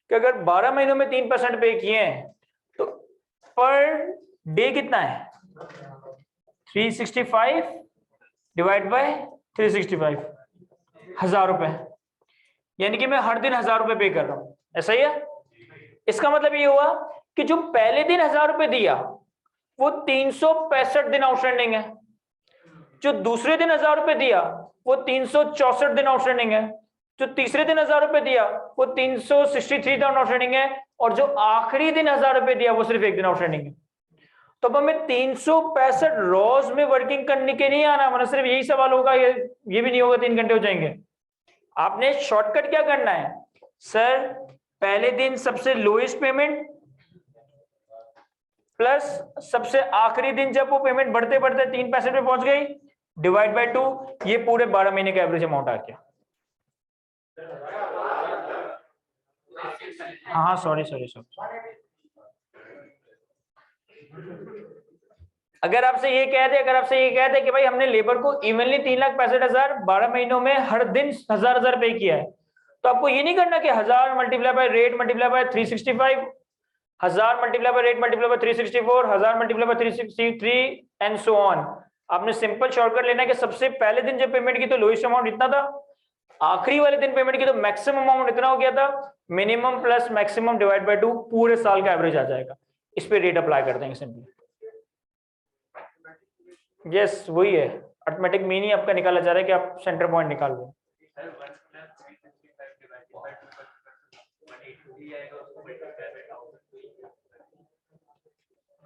कि अगर 12 महीनों में 3% पे किए हैं तो पर डे कितना है? 365 डिवाइड बाय 365, 1,000 रुपए। यानी कि मैं हर दिन 1,000 रुपए पे कर रहा हूं, ऐसा ही है। इसका मतलब ये हुआ कि जो पहले दिन 1,000 रुपए दिया वो 365 दिन आउटस्टैंडिंग है, जो दूसरे दिन 1,000 रुपए दिया वो 364 दिन आउटस्टैंडिंग है, जो तीसरे दिन 1,000 रुपए दिया वो 363 दिन आउटस्टैंडिंग है, और जो आखिरी दिन 1,000 रुपए दिया वो सिर्फ एक दिन आउटस्टैंडिंग है। तो अब हमें 365 रोज में वर्किंग करने के नहीं आना, मतलब सिर्फ यही सवाल होगा, ये भी नहीं होगा, 3 घंटे हो जाएंगे। आपने शॉर्टकट क्या करना है सर? पहले दिन सबसे लोएस्ट पेमेंट प्लस सबसे आखिरी दिन जब वो पेमेंट बढ़ते बढ़ते 3 पैसे पे पहुंच गई, डिवाइड बाय 2, ये पूरे 12 महीने का एवरेज अमाउंट आ गया। हाँ सॉरी। अगर आपसे ये कह दे कि भाई हमने लेबर को इवनली 3,65,000 12 महीनों में हर दिन 1,000 पे किया है, तो आपको ये नहीं करना कि 1,000 multiply by rate multiply by 365, 1,000 multiply by rate multiply by 364, 1,000 multiply by 363 and so on. आपने सिंपल शॉर्टकट लेना है कि सबसे पहले दिन जब पेमेंट की तो लोएस्ट अमाउंट इतना था, आखिरी वाले दिन पेमेंट की तो मैक्सिमम अमाउंट इतना हो गया था, minimum plus maximum divide by 2, पूरे साल का एवरेज आ जाएगा। इस पे रेट अप्लाई कर देंगे सिंपली। यस वही है, अर्थमेटिक मीन ही आपका निकाला जा रहा है कि आप सेंटर पॉइंट निकाल लो।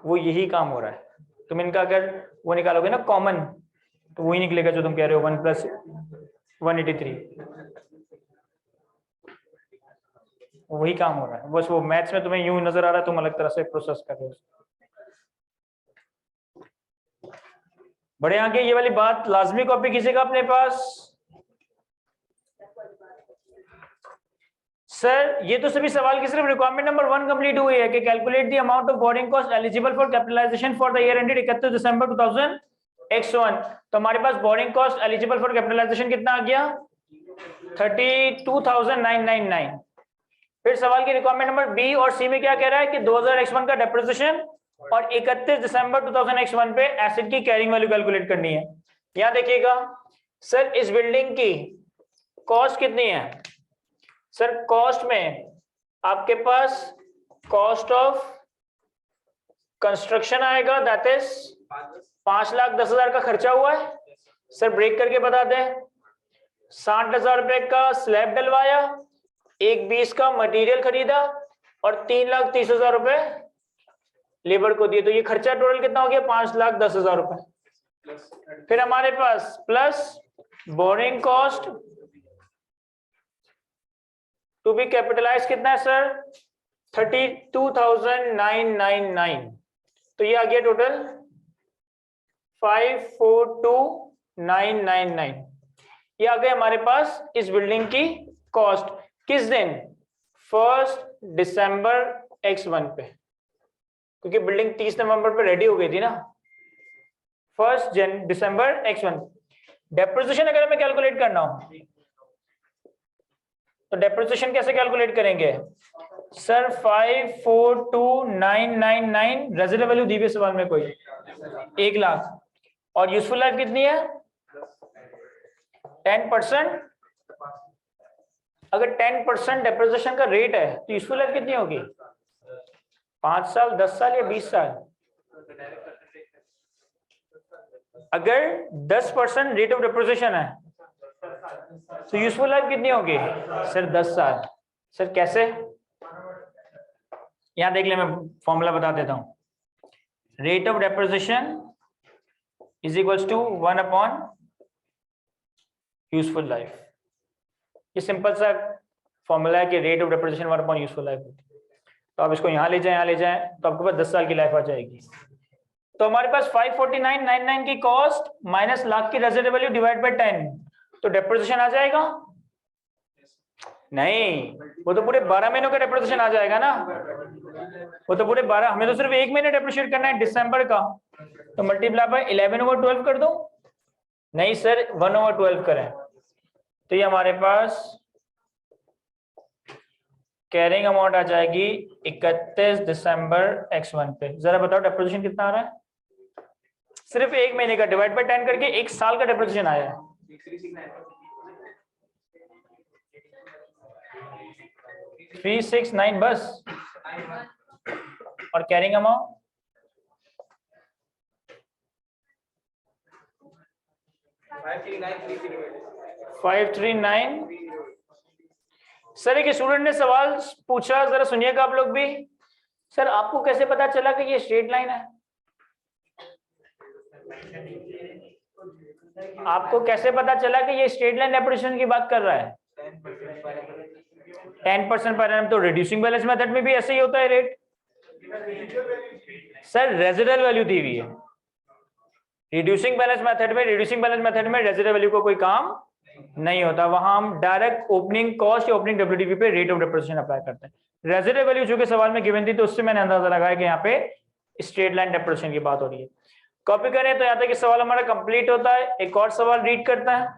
वो यही काम हो रहा है। तुम इनका अगर वो निकालोगे ना कॉमन, तो वही निकलेगा जो तुम कह रहे हो, 1 + 183। वही काम हो रहा है, बस वो मैथ्स में तुम्हें यूं नजर आ रहा है, तुम अलग तरह से प्रोसेस कर रहे हो। बड़े आगे ये वाली बात लाजमी कॉपी कीजिएगा अपने पास। सर ये तो सभी सवाल की सिर्फ रिक्वायरमेंट नंबर 1 कंप्लीट हुई है कि calculate the amount of borrowing cost eligible for capitalization for the year ended 31 December 2001। तो हमारे पास borrowing cost eligible for capitalization कितना आ गया? 32,999। फिर सवाल की रिक्वायरमेंट नंबर बी और सी में क्या कह रहा है कि 2001 का डेप्रिसिएशन और 31 दिसंबर 2001 पे एसेट की कैरिंग वैल्यू कैलकुलेट करनी है। यहां देखिएगा सर, इस बिल्डिंग की कॉस्ट कितनी है? सर कॉस्ट में आपके पास कॉस्ट ऑफ कंस्ट्रक्शन आएगा, दैट इज 5,10,000 का खर्चा हुआ है। सर ब्रेक करके बता दें, 60,000 रुपए का स्लैब डलवाया, 1,20 का मटेरियल खरीदा और 3,30,000 रुपए लेबर को दिए, तो ये खर्चा टोटल कितना हो गया? 5,10,000 रुपए। फिर हमारे पास plus borrowing cost to be capitalize कितना है सर? 32,999। तो ये आ गया टोटल 542,999। ये आ गए हमारे पास इस बिल्डिंग की कॉस्ट। किस दिन? 1 दिसंबर X1 पे, क्योंकि बिल्डिंग 30 नवंबर पे रेडी हो गई थी ना। 1 दिसंबर X1। डेप्रिसिएशन अगर हमें कैलकुलेट करना हो तो डेप्रिसिएशन कैसे कैलकुलेट करेंगे सर? 542,999 रेजिडेंट वैल्यू दी हुई सवाल में कोई 1 लाख, और यूजफुल लाइफ कितनी है? 10%। अगर 10% डेप्रिसिएशन का रेट है तो यूजफुल लाइफ कितनी होगी? 5 साल, 10 साल या 20 साल? अगर 10% रेट ऑफ डेप्रिसिएशन है तो यूजफुल लाइफ कितनी होगी सर? 10 साल। सर कैसे? यहां देख ले, मैं फॉर्मूला बता देता हूं। Rate of depreciation is equals to 1 upon useful life. ये सिंपल सा फॉर्मूला है कि rate of depreciation 1 upon useful life होती है। तो आप इसको यहां ले जाएं, यहां ले जाएं, तो आपके पास 10 साल की लाइफ आ जाएगी। तो हमारे पास 549,999 की कॉस्ट माइनस लाख की रेजिडेंट वैल्यू डिवाइड बाय 10, तो डेप्रिसिएशन आ जाएगा? नहीं, वो तो पूरे 12 महीनों का डेप्रिसिएशन आ जाएगा ना। वो तो पूरे 12, हमें तो सिर्फ 1 महीने डेप्रिशिएट करना है दिसंबर का, तो मल्टीप्लाई बाय 11/12 कर दो। नहीं सर, 1/12 करें। तो ये हमारे पास कैरिंग अमाउंट आ जाएगी 31 दिसंबर X1 पे। जरा बताओ डेप्रिसिएशन कितना आ रहा है? सिर्फ 1 महीने का डिवाइड बाय 10 करके 1 साल का डेप्रिसिएशन आया है। 369 बस। और कैरिंग अमाउंट 539। सर एक स्टूडेंट ने सवाल पूछा, जरा सुनिएगा आप लोग भी। सर आपको कैसे पता चला कि ये स्ट्रेट लाइन है? आपको कैसे पता चला कि ये स्ट्रेट लाइन डेप्रिसिएशन की बात कर रहा है? 10% पर एनम। तो रिड्यूसिंग बैलेंस मेथड में भी ऐसे ही होता है रेट। सर रेजिडुअल वैल्यू दी हुई है रिड्यूसिंग बैलेंस मेथड में। रिड्यूसिंग बैलेंस मेथड में रेजिडुअल वैल्यू को कोई काम नहीं होता, वहां हम डायरेक्ट ओपनिंग कॉस्ट या ओपनिंग WDV पे रेट ऑफ डेप्रिसिएशन अप्लाई करते हैं। रेजिडुअल वैल्यू जो कि सवाल में गिवन थी, तो उससे मैंने अंदाजा लगाया कि यहाँ पे स्ट्रेट लाइन डेप्रिसिएशन की बात हो रही है। कॉपी करें तो यहाँ तक सवाल हमारा कंप्लीट होता है। एक और सवाल रीड करता है।